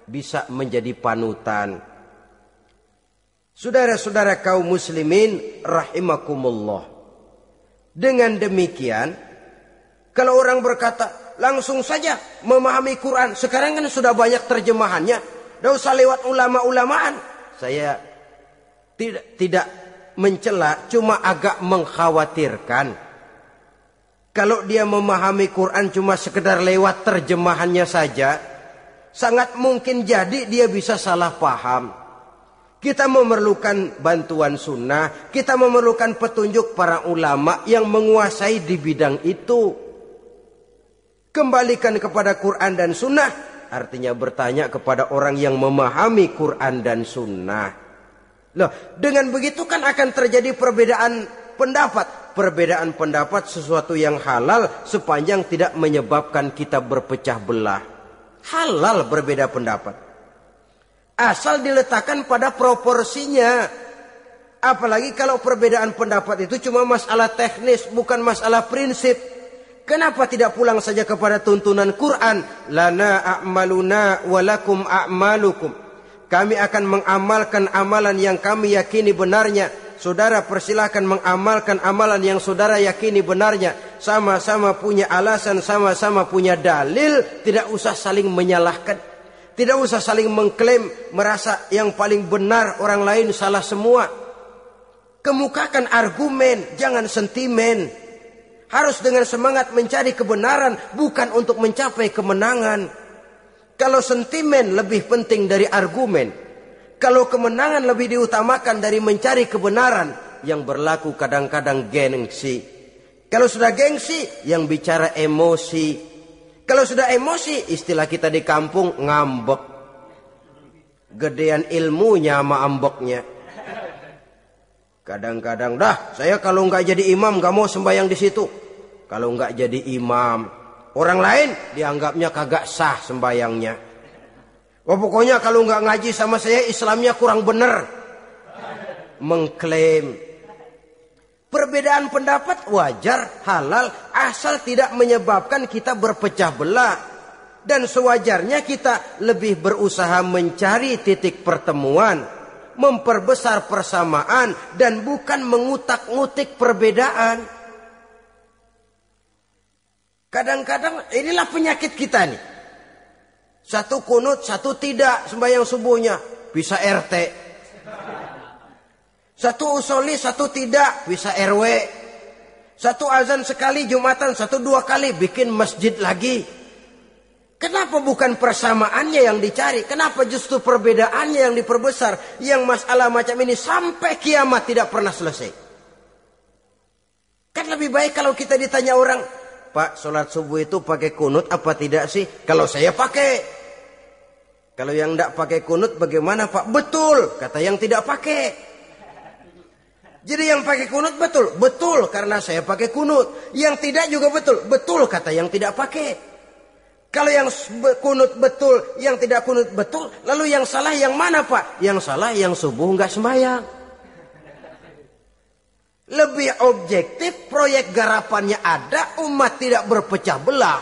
Speaker 1: bisa menjadi panutan. Saudara-saudara kaum muslimin rahimakumullah. Dengan demikian, kalau orang berkata langsung saja memahami Quran, sekarang kan sudah banyak terjemahannya, tidak usah lewat ulama-ulamaan. Saya tidak mencela, cuma agak mengkhawatirkan. Kalau dia memahami Quran cuma sekedar lewat terjemahannya saja, sangat mungkin jadi dia bisa salah paham. Kita memerlukan bantuan sunnah, kita memerlukan petunjuk para ulama yang menguasai di bidang itu. Kembalikan kepada Quran dan sunnah, artinya bertanya kepada orang yang memahami Quran dan sunnah. Loh, dengan begitu kan akan terjadi perbedaan pendapat. Perbedaan pendapat sesuatu yang halal sepanjang tidak menyebabkan kita berpecah belah. Halal berbeda pendapat. Asal diletakkan pada proporsinya. Apalagi kalau perbedaan pendapat itu cuma masalah teknis, bukan masalah prinsip. Kenapa tidak pulang saja kepada tuntunan Quran? Lana a'maluna walakum a'malukum. Kami akan mengamalkan amalan yang kami yakini benarnya. saudara persilahkan mengamalkan amalan yang saudara yakini benarnya. Sama-sama punya alasan, sama-sama punya dalil. Tidak usah saling menyalahkan. Tidak usah saling mengklaim, merasa yang paling benar, orang lain salah semua. Kemukakan argumen, jangan sentimen. Harus dengan semangat mencari kebenaran, bukan untuk mencapai kemenangan. Kalau sentimen lebih penting dari argumen, kalau kemenangan lebih diutamakan dari mencari kebenaran, yang berlaku kadang-kadang gengsi. Kalau sudah gengsi, yang bicara emosi. Kalau sudah emosi, istilah kita di kampung, ngambek. Gedean ilmunya sama ambeknya. Kadang-kadang, dah saya kalau nggak jadi imam nggak mau sembahyang di situ. Kalau nggak jadi imam, orang lain dianggapnya kagak sah sembahyangnya. Oh, pokoknya kalau nggak ngaji sama saya Islamnya kurang bener. Mengklaim. Perbedaan pendapat wajar, halal, asal tidak menyebabkan kita berpecah belah. Dan sewajarnya kita lebih berusaha mencari titik pertemuan, memperbesar persamaan, dan bukan mengutak-ngutik perbedaan. Kadang-kadang inilah penyakit kita nih. Satu kunut, satu tidak sembahyang subuhnya. Bisa RT. Satu usoli, satu tidak. Bisa RW. Satu azan sekali Jumatan, satu dua kali bikin masjid lagi. Kenapa bukan persamaannya yang dicari? Kenapa justru perbedaannya yang diperbesar? Yang masalah macam ini sampai kiamat tidak pernah selesai. Kan lebih baik kalau kita ditanya orang, Pak, sholat subuh itu pakai kunut apa tidak sih? Kalau saya pakai. Kalau yang tidak pakai kunut bagaimana Pak? Betul, kata yang tidak pakai. Jadi yang pakai kunut betul. Betul, karena saya pakai kunut. Yang tidak juga betul. Betul, kata yang tidak pakai. Kalau yang kunut betul, yang tidak kunut betul. Lalu yang salah yang mana Pak? Yang salah yang subuh nggak sembahyang. Lebih objektif, proyek garapannya ada, umat tidak berpecah belah.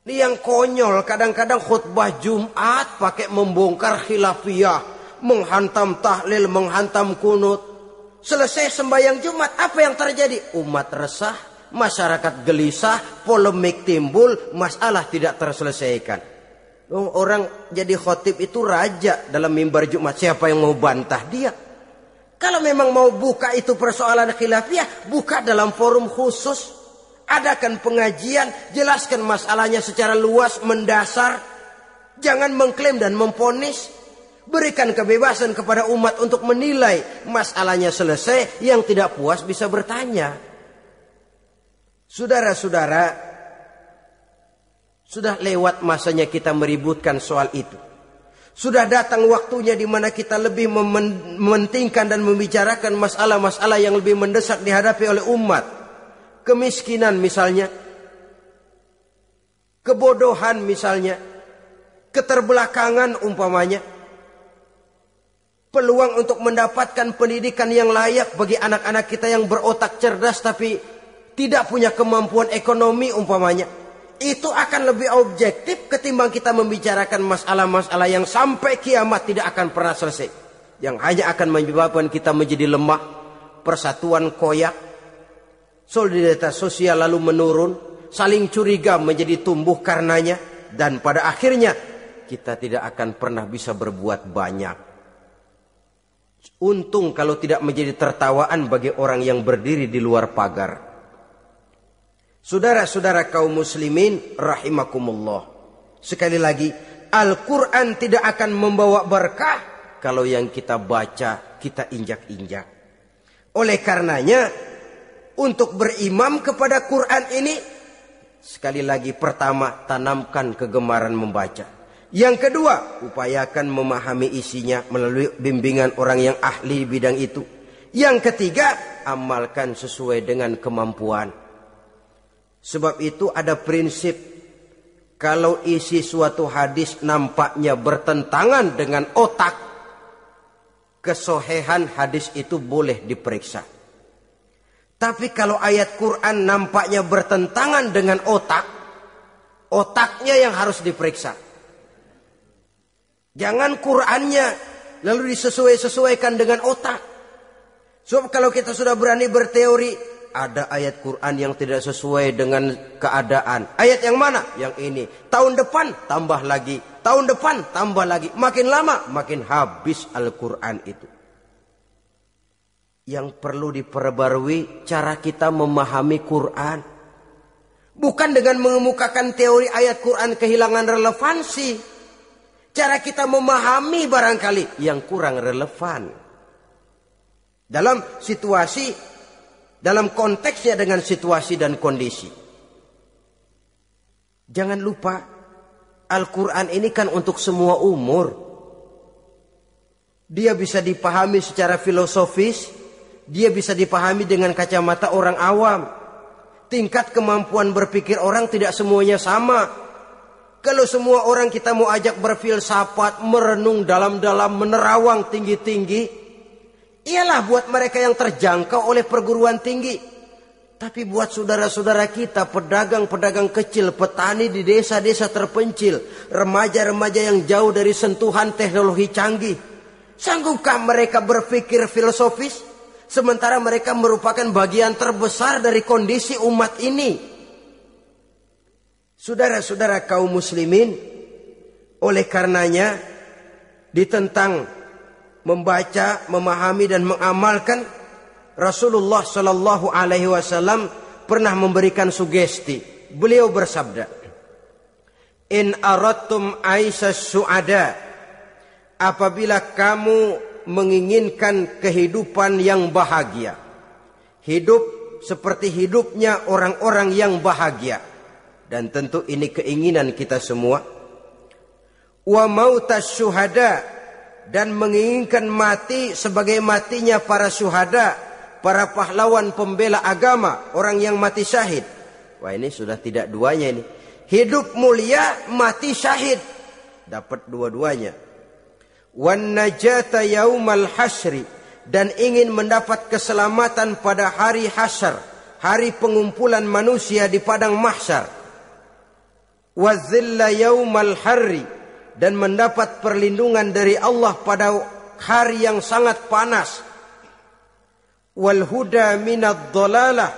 Speaker 1: Ini yang konyol, kadang-kadang khutbah Jumat pakai membongkar khilafiyah, menghantam tahlil, menghantam kunut. Selesai sembahyang Jumat, apa yang terjadi? Umat resah, masyarakat gelisah, polemik timbul, masalah tidak terselesaikan. Orang jadi khotib itu raja dalam mimbar Jumat, siapa yang mau bantah dia? Kalau memang mau buka itu persoalan khilafiyah, buka dalam forum khusus. Adakan pengajian, jelaskan masalahnya secara luas, mendasar. Jangan mengklaim dan memponis. Berikan kebebasan kepada umat untuk menilai. Masalahnya selesai, yang tidak puas bisa bertanya. Saudara-saudara, sudah lewat masanya kita meributkan soal itu. Sudah datang waktunya di mana kita lebih mementingkan dan membicarakan masalah-masalah yang lebih mendesak dihadapi oleh umat. Kemiskinan misalnya. Kebodohan misalnya. Keterbelakangan umpamanya. Peluang untuk mendapatkan pendidikan yang layak bagi anak-anak kita yang berotak cerdas tapi tidak punya kemampuan ekonomi umpamanya. Itu akan lebih objektif ketimbang kita membicarakan masalah-masalah yang sampai kiamat tidak akan pernah selesai. Yang hanya akan menyebabkan kita menjadi lemah, persatuan koyak, solidaritas sosial lalu menurun, saling curiga menjadi tumbuh karenanya, dan pada akhirnya kita tidak akan pernah bisa berbuat banyak. Untung kalau tidak menjadi tertawaan bagi orang yang berdiri di luar pagar. Saudara-saudara kaum muslimin rahimakumullah. Sekali lagi, Al-Quran tidak akan membawa berkah kalau yang kita baca, kita injak-injak. Oleh karenanya, untuk berimam kepada Quran ini, sekali lagi pertama, tanamkan kegemaran membaca. Yang kedua, upayakan memahami isinya melalui bimbingan orang yang ahli bidang itu. Yang ketiga, amalkan sesuai dengan kemampuan. Sebab itu ada prinsip, kalau isi suatu hadis nampaknya bertentangan dengan otak, kesohihan hadis itu boleh diperiksa. Tapi kalau ayat Quran nampaknya bertentangan dengan otak, otaknya yang harus diperiksa. Jangan Qurannya lalu disesuaikan dengan otak. Sebab kalau kita sudah berani berteori, ada ayat Quran yang tidak sesuai dengan keadaan. Ayat yang mana? Yang ini. Tahun depan tambah lagi. Tahun depan tambah lagi. Makin lama makin habis Al-Quran itu. Yang perlu diperbarui cara kita memahami Quran. Bukan dengan mengemukakan teori ayat Quran kehilangan relevansi. Cara kita memahami barangkali yang kurang relevan. Dalam situasi, dalam konteksnya dengan situasi dan kondisi. Jangan lupa, Al-Quran ini kan untuk semua umur. Dia bisa dipahami secara filosofis, dia bisa dipahami dengan kacamata orang awam. Tingkat kemampuan berpikir orang tidak semuanya sama. Kalau semua orang kita mau ajak berfilsafat, merenung dalam-dalam, menerawang tinggi-tinggi, ialah buat mereka yang terjangkau oleh perguruan tinggi. Tapi buat saudara-saudara kita, pedagang-pedagang kecil, petani di desa-desa terpencil, remaja-remaja yang jauh dari sentuhan teknologi canggih, sanggupkah mereka berpikir filosofis? Sementara mereka merupakan bagian terbesar dari kondisi umat ini. Saudara-saudara kaum muslimin, oleh karenanya ditentang membaca, memahami dan mengamalkan. Rasulullah Shallallahu Alaihi Wasallam pernah memberikan sugesti. Beliau bersabda, "In aradtum aisas su'ada, apabila kamu menginginkan kehidupan yang bahagia, hidup seperti hidupnya orang-orang yang bahagia, dan tentu ini keinginan kita semua, wa mautas syuhada, dan menginginkan mati sebagai matinya para syuhada, para pahlawan pembela agama, orang yang mati syahid." Wah, ini sudah tidak duanya ini. Hidup mulia, mati syahid. Dapat dua-duanya. Wan najata yaumal hasyri, dan ingin mendapat keselamatan pada hari hasyar, hari pengumpulan manusia di padang mahsyar. Wazilla yaumal harri, dan mendapat perlindungan dari Allah pada hari yang sangat panas. Wal huda minad dhalalah,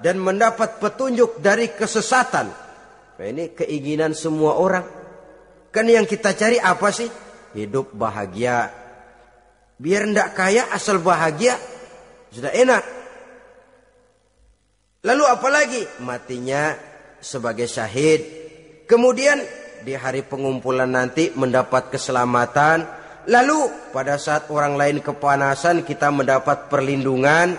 Speaker 1: dan mendapat petunjuk dari kesesatan. Nah, ini keinginan semua orang. Kan yang kita cari apa sih? Hidup bahagia. Biar ndak kaya asal bahagia, sudah enak. Lalu apalagi? Matinya sebagai syahid. Kemudian di hari pengumpulan nanti mendapat keselamatan. Lalu pada saat orang lain kepanasan kita mendapat perlindungan.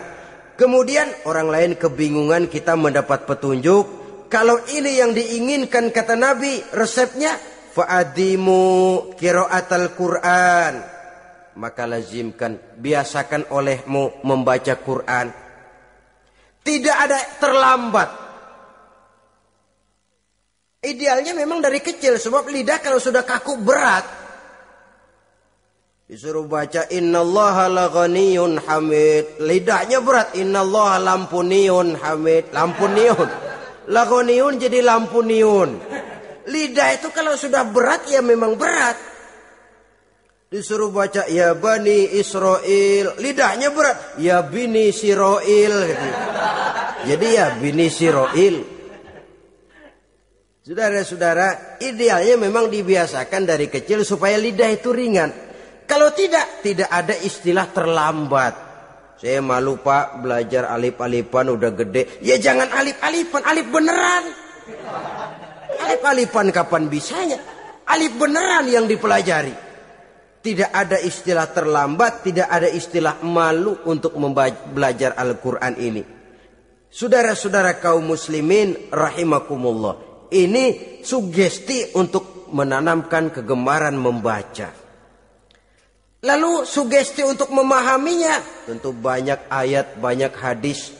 Speaker 1: Kemudian orang lain kebingungan kita mendapat petunjuk. Kalau ini yang diinginkan kata Nabi, resepnya fa'adimu qiraatal Quran, maka lazimkan, biasakan olehmu membaca Quran. Tidak ada terlambat. Idealnya memang dari kecil, sebab lidah kalau sudah kaku berat. Disuruh baca innallaha laghaniyun hamid, lidahnya berat. Innallaha lampuniyun hamid, lampuniyun. Laghaniyun jadi lampuniyun. Lidah itu kalau sudah berat ya memang berat. Disuruh baca ya bani Israel, lidahnya berat. Ya bini Siroil gitu. Jadi ya bini Siroil. Saudara-saudara, idealnya memang dibiasakan dari kecil supaya lidah itu ringan. Kalau tidak, tidak ada istilah terlambat. Saya malu pak, belajar alif-alifan udah gede. Ya jangan alif-alifan, alif beneran. Alif-alifan kapan bisanya? Alif beneran yang dipelajari. Tidak ada istilah terlambat, tidak ada istilah malu untuk belajar Al-Quran ini. Saudara-saudara kaum muslimin rahimakumullah. Ini sugesti untuk menanamkan kegemaran membaca. Lalu sugesti untuk memahaminya. Tentu banyak ayat, banyak hadis.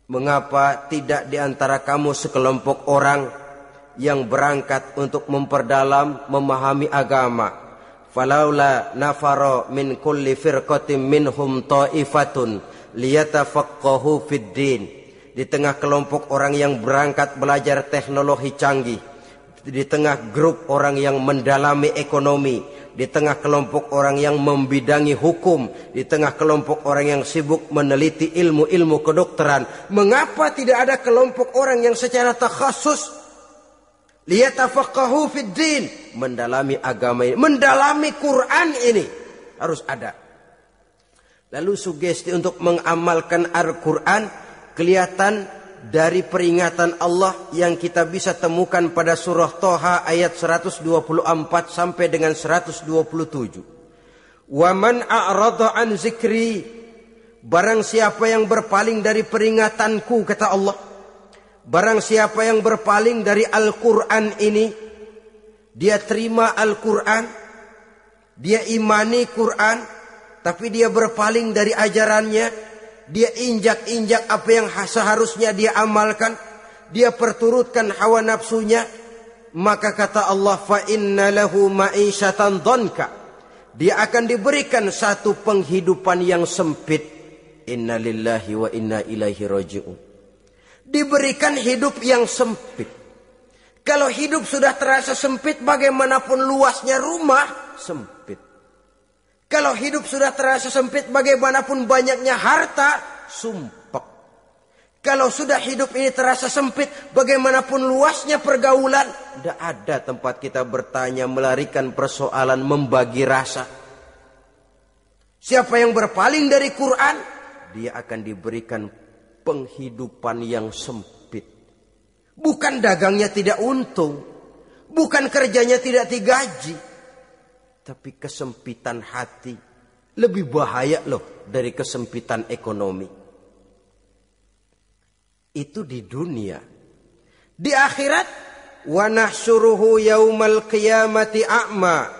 Speaker 1: Mengapa tidak di antara kamu sekelompok orang yang berangkat untuk memperdalam, memahami agama? Falaula nafaro min kulli firqatin minhum ta'ifatun liyatafaqahu fid din. Di tengah kelompok orang yang berangkat belajar teknologi canggih, di tengah grup orang yang mendalami ekonomi, di tengah kelompok orang yang membidangi hukum, di tengah kelompok orang yang sibuk meneliti ilmu-ilmu kedokteran. Mengapa tidak ada kelompok orang yang secara takhasus liyatafaqahu fid din, mendalami agama ini, mendalami Quran ini? Harus ada. Lalu sugesti untuk mengamalkan Al-Quran kelihatan dari peringatan Allah yang kita bisa temukan pada surah Toha ayat 124 sampai dengan 127. Wa man a'rada an zikri, barang siapa yang berpaling dari peringatanku, kata Allah, barang siapa yang berpaling dari Al-Quran ini, dia terima Al-Quran, dia imani Quran, tapi dia berpaling dari ajarannya, dia injak-injak apa yang seharusnya dia amalkan, dia perturutkan hawa nafsunya, maka kata Allah, fa inna lahu ma'isyatan dhanka, dia akan diberikan satu penghidupan yang sempit. Inna lillahi wa inna ilaihi raji'un. Diberikan hidup yang sempit. Kalau hidup sudah terasa sempit, bagaimanapun luasnya rumah, sempit. Kalau hidup sudah terasa sempit, bagaimanapun banyaknya harta, sumpek. Kalau sudah hidup ini terasa sempit, bagaimanapun luasnya pergaulan, tidak ada tempat kita bertanya, melarikan persoalan, membagi rasa. Siapa yang berpaling dari Quran, dia akan diberikan penghidupan yang sempit. Bukan dagangnya tidak untung, bukan kerjanya tidak digaji, tapi kesempitan hati lebih bahaya loh dari kesempitan ekonomi. Itu di dunia. Di akhirat, wa nahsyuruhu yaumal qiyamati a'ma.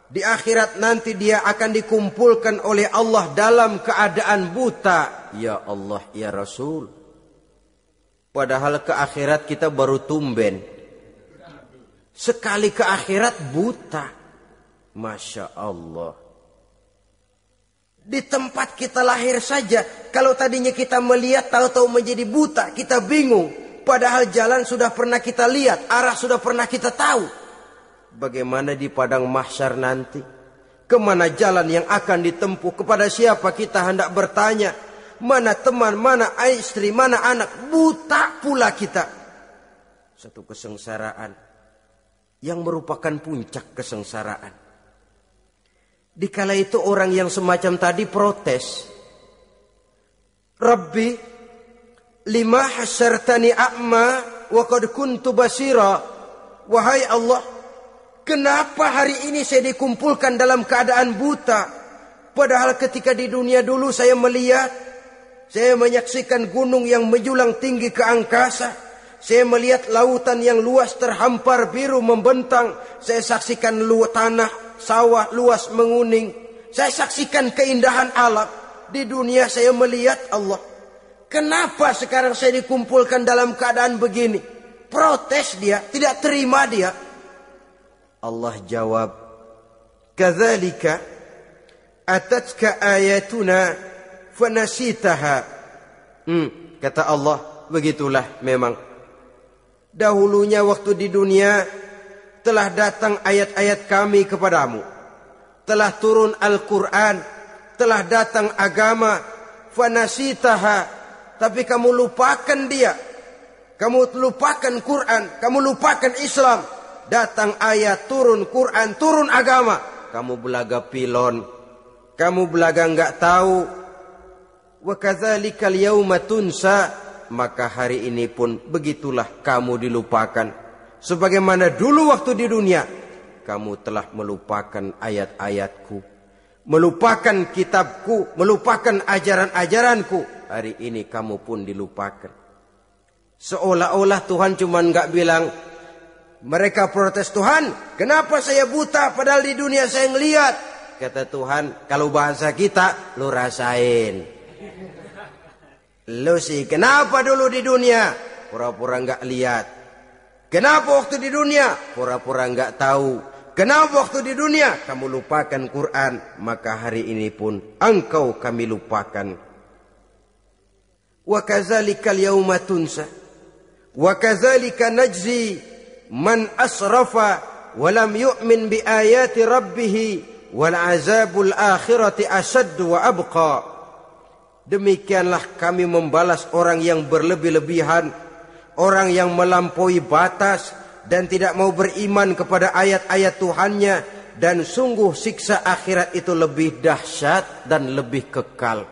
Speaker 1: Di akhirat nanti dia akan dikumpulkan oleh Allah dalam keadaan buta. Ya Allah, ya Rasul. Padahal ke akhirat kita baru tumben. Sekali ke akhirat buta. Masya Allah. Di tempat kita lahir saja, kalau tadinya kita melihat, tahu-tahu menjadi buta, kita bingung. Padahal jalan sudah pernah kita lihat, arah sudah pernah kita tahu. Bagaimana di padang mahsyar nanti? Kemana jalan yang akan ditempuh? Kepada siapa kita hendak bertanya? Mana teman, mana istri, mana anak? Buta pula kita. Satu kesengsaraan yang merupakan puncak kesengsaraan. Dikala itu orang yang semacam tadi protes. Rabbi, lima hasyartani a'ma wa qad kuntu basira. Wahai Allah, kenapa hari ini saya dikumpulkan dalam keadaan buta? Padahal ketika di dunia dulu saya melihat, saya menyaksikan gunung yang menjulang tinggi ke angkasa. Saya melihat lautan yang luas terhampar biru membentang. Saya saksikan tanah, sawah luas menguning. Saya saksikan keindahan alam. Di dunia saya melihat Allah. Kenapa sekarang saya dikumpulkan dalam keadaan begini? Protes dia, tidak terima dia. Allah jawab, kadzalika atatka ayatuna fanasitaha. Kata Allah, begitulah memang. Dahulunya waktu di dunia telah datang ayat-ayat kami kepadamu. Telah turun Al-Quran. Telah datang agama. Fanasitaha. Tapi kamu lupakan dia. Kamu lupakan Quran. Kamu lupakan Islam. Datang ayat, turun Quran, turun agama. Kamu belaga pilon. Kamu belaga enggak tahu. Wa kadzalikal yauma tunsa. Maka hari ini pun begitulah kamu dilupakan. Sebagaimana dulu waktu di dunia, kamu telah melupakan ayat-ayatku, melupakan kitabku, melupakan ajaran-ajaranku. Hari ini kamu pun dilupakan. Seolah-olah Tuhan cuma enggak bilang, mereka protes, Tuhan, kenapa saya buta padahal di dunia saya ngelihat? Kata Tuhan, kalau bahasa kita, lu rasain. Lu sih, kenapa dulu di dunia? Pura-pura enggak lihat. Kenapa waktu di dunia? Pura-pura enggak tahu. Kenapa waktu di dunia? Kamu lupakan Quran. Maka hari ini pun engkau kami lupakan. Wa kadzalikal yauma tunsa. Wa kadzalika najzi man asrafa walam yu'min bi ayati rabbih wal azabul akhirati asaddu wa abqa. Demikianlah kami membalas orang yang berlebih-lebihan, orang yang melampaui batas dan tidak mau beriman kepada ayat-ayat Tuhannya, dan sungguh siksa akhirat itu lebih dahsyat dan lebih kekal.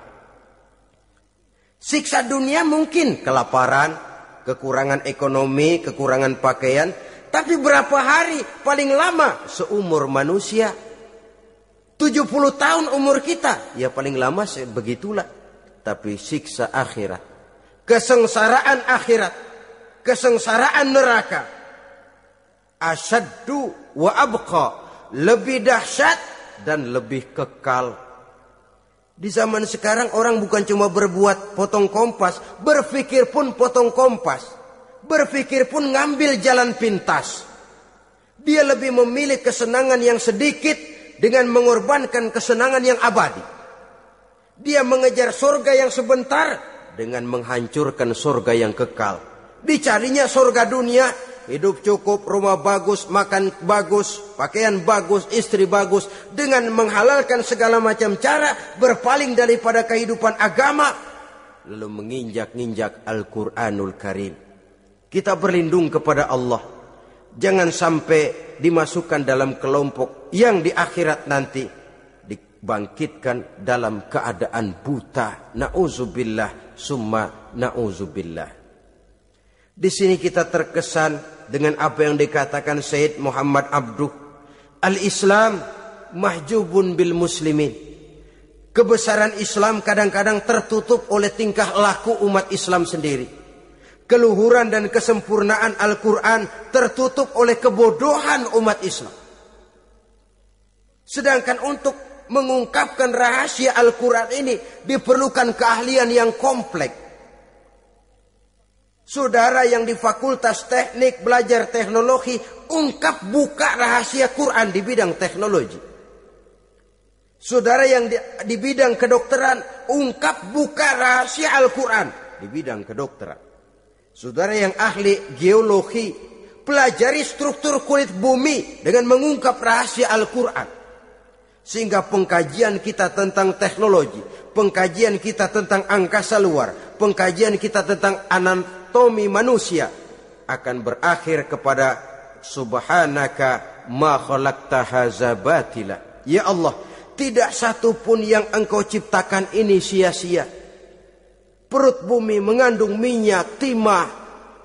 Speaker 1: Siksa dunia mungkin kelaparan, kekurangan ekonomi, kekurangan pakaian, tapi berapa hari paling lama seumur manusia? 70 tahun umur kita, ya paling lama begitulah. Tapi siksa akhirat, kesengsaraan akhirat, kesengsaraan neraka, asyaddu wa abqa, lebih dahsyat dan lebih kekal. Di zaman sekarang orang bukan cuma berbuat potong kompas, berpikir pun potong kompas, berpikir pun ngambil jalan pintas. Dia lebih memilih kesenangan yang sedikit dengan mengorbankan kesenangan yang abadi. Dia mengejar surga yang sebentar dengan menghancurkan surga yang kekal. Dicarinya surga dunia, hidup cukup, rumah bagus, makan bagus, pakaian bagus, istri bagus, dengan menghalalkan segala macam cara, berpaling daripada kehidupan agama, lalu menginjak-injak Al-Quranul Karim. Kita berlindung kepada Allah, jangan sampai dimasukkan dalam kelompok yang di akhirat nanti dibangkitkan dalam keadaan buta. Na'udzubillah summa na'udzubillah. Di sini kita terkesan dengan apa yang dikatakan Sayyid Muhammad Abduh, al-Islam mahjubun bil muslimin. Kebesaran Islam kadang-kadang tertutup oleh tingkah laku umat Islam sendiri. Keluhuran dan kesempurnaan Al-Quran tertutup oleh kebodohan umat Islam. Sedangkan untuk mengungkapkan rahasia Al-Quran ini diperlukan keahlian yang kompleks. Saudara yang di fakultas teknik belajar teknologi, ungkap buka rahasia Quran di bidang teknologi. Saudara yang di bidang kedokteran, ungkap buka rahasia Al-Quran di bidang kedokteran. Saudara yang ahli geologi, pelajari struktur kulit bumi dengan mengungkap rahasia Al-Quran. Sehingga pengkajian kita tentang teknologi, pengkajian kita tentang angkasa luar, pengkajian kita tentang anatomi manusia akan berakhir kepada subhanaka ma khalaqta hadza batila. Ya Allah, tidak satu pun yang Engkau ciptakan ini sia-sia. Perut bumi mengandung minyak, timah,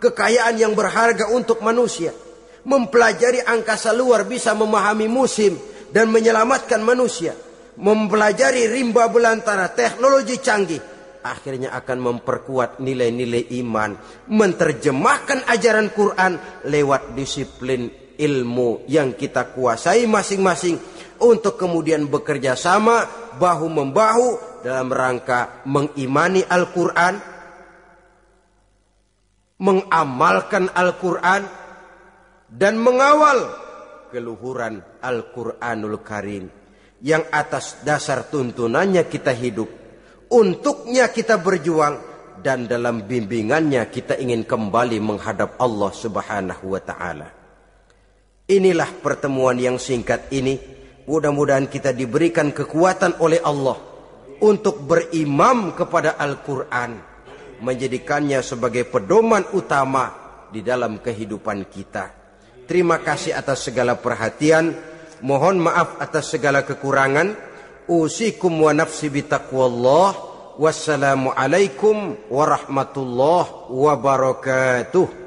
Speaker 1: kekayaan yang berharga untuk manusia. Mempelajari angkasa luar bisa memahami musim dan menyelamatkan manusia. Mempelajari rimba belantara, teknologi canggih, akhirnya akan memperkuat nilai-nilai iman. Menerjemahkan ajaran Quran lewat disiplin ilmu yang kita kuasai masing-masing, untuk kemudian bekerja sama bahu-membahu dalam rangka mengimani Al-Quran, mengamalkan Al-Quran, dan mengawal keluhuran Al-Quranul Karim yang atas dasar tuntunannya kita hidup, untuknya kita berjuang, dan dalam bimbingannya kita ingin kembali menghadap Allah Subhanahu wa ta'ala. Inilah pertemuan yang singkat ini. Mudah-mudahan kita diberikan kekuatan oleh Allah untuk berimam kepada Al-Quran, menjadikannya sebagai pedoman utama di dalam kehidupan kita. Terima kasih atas segala perhatian. Mohon maaf atas segala kekurangan. Usikum wa nafsi bitaqwallah. Wassalamualaikum warahmatullahi wabarakatuh.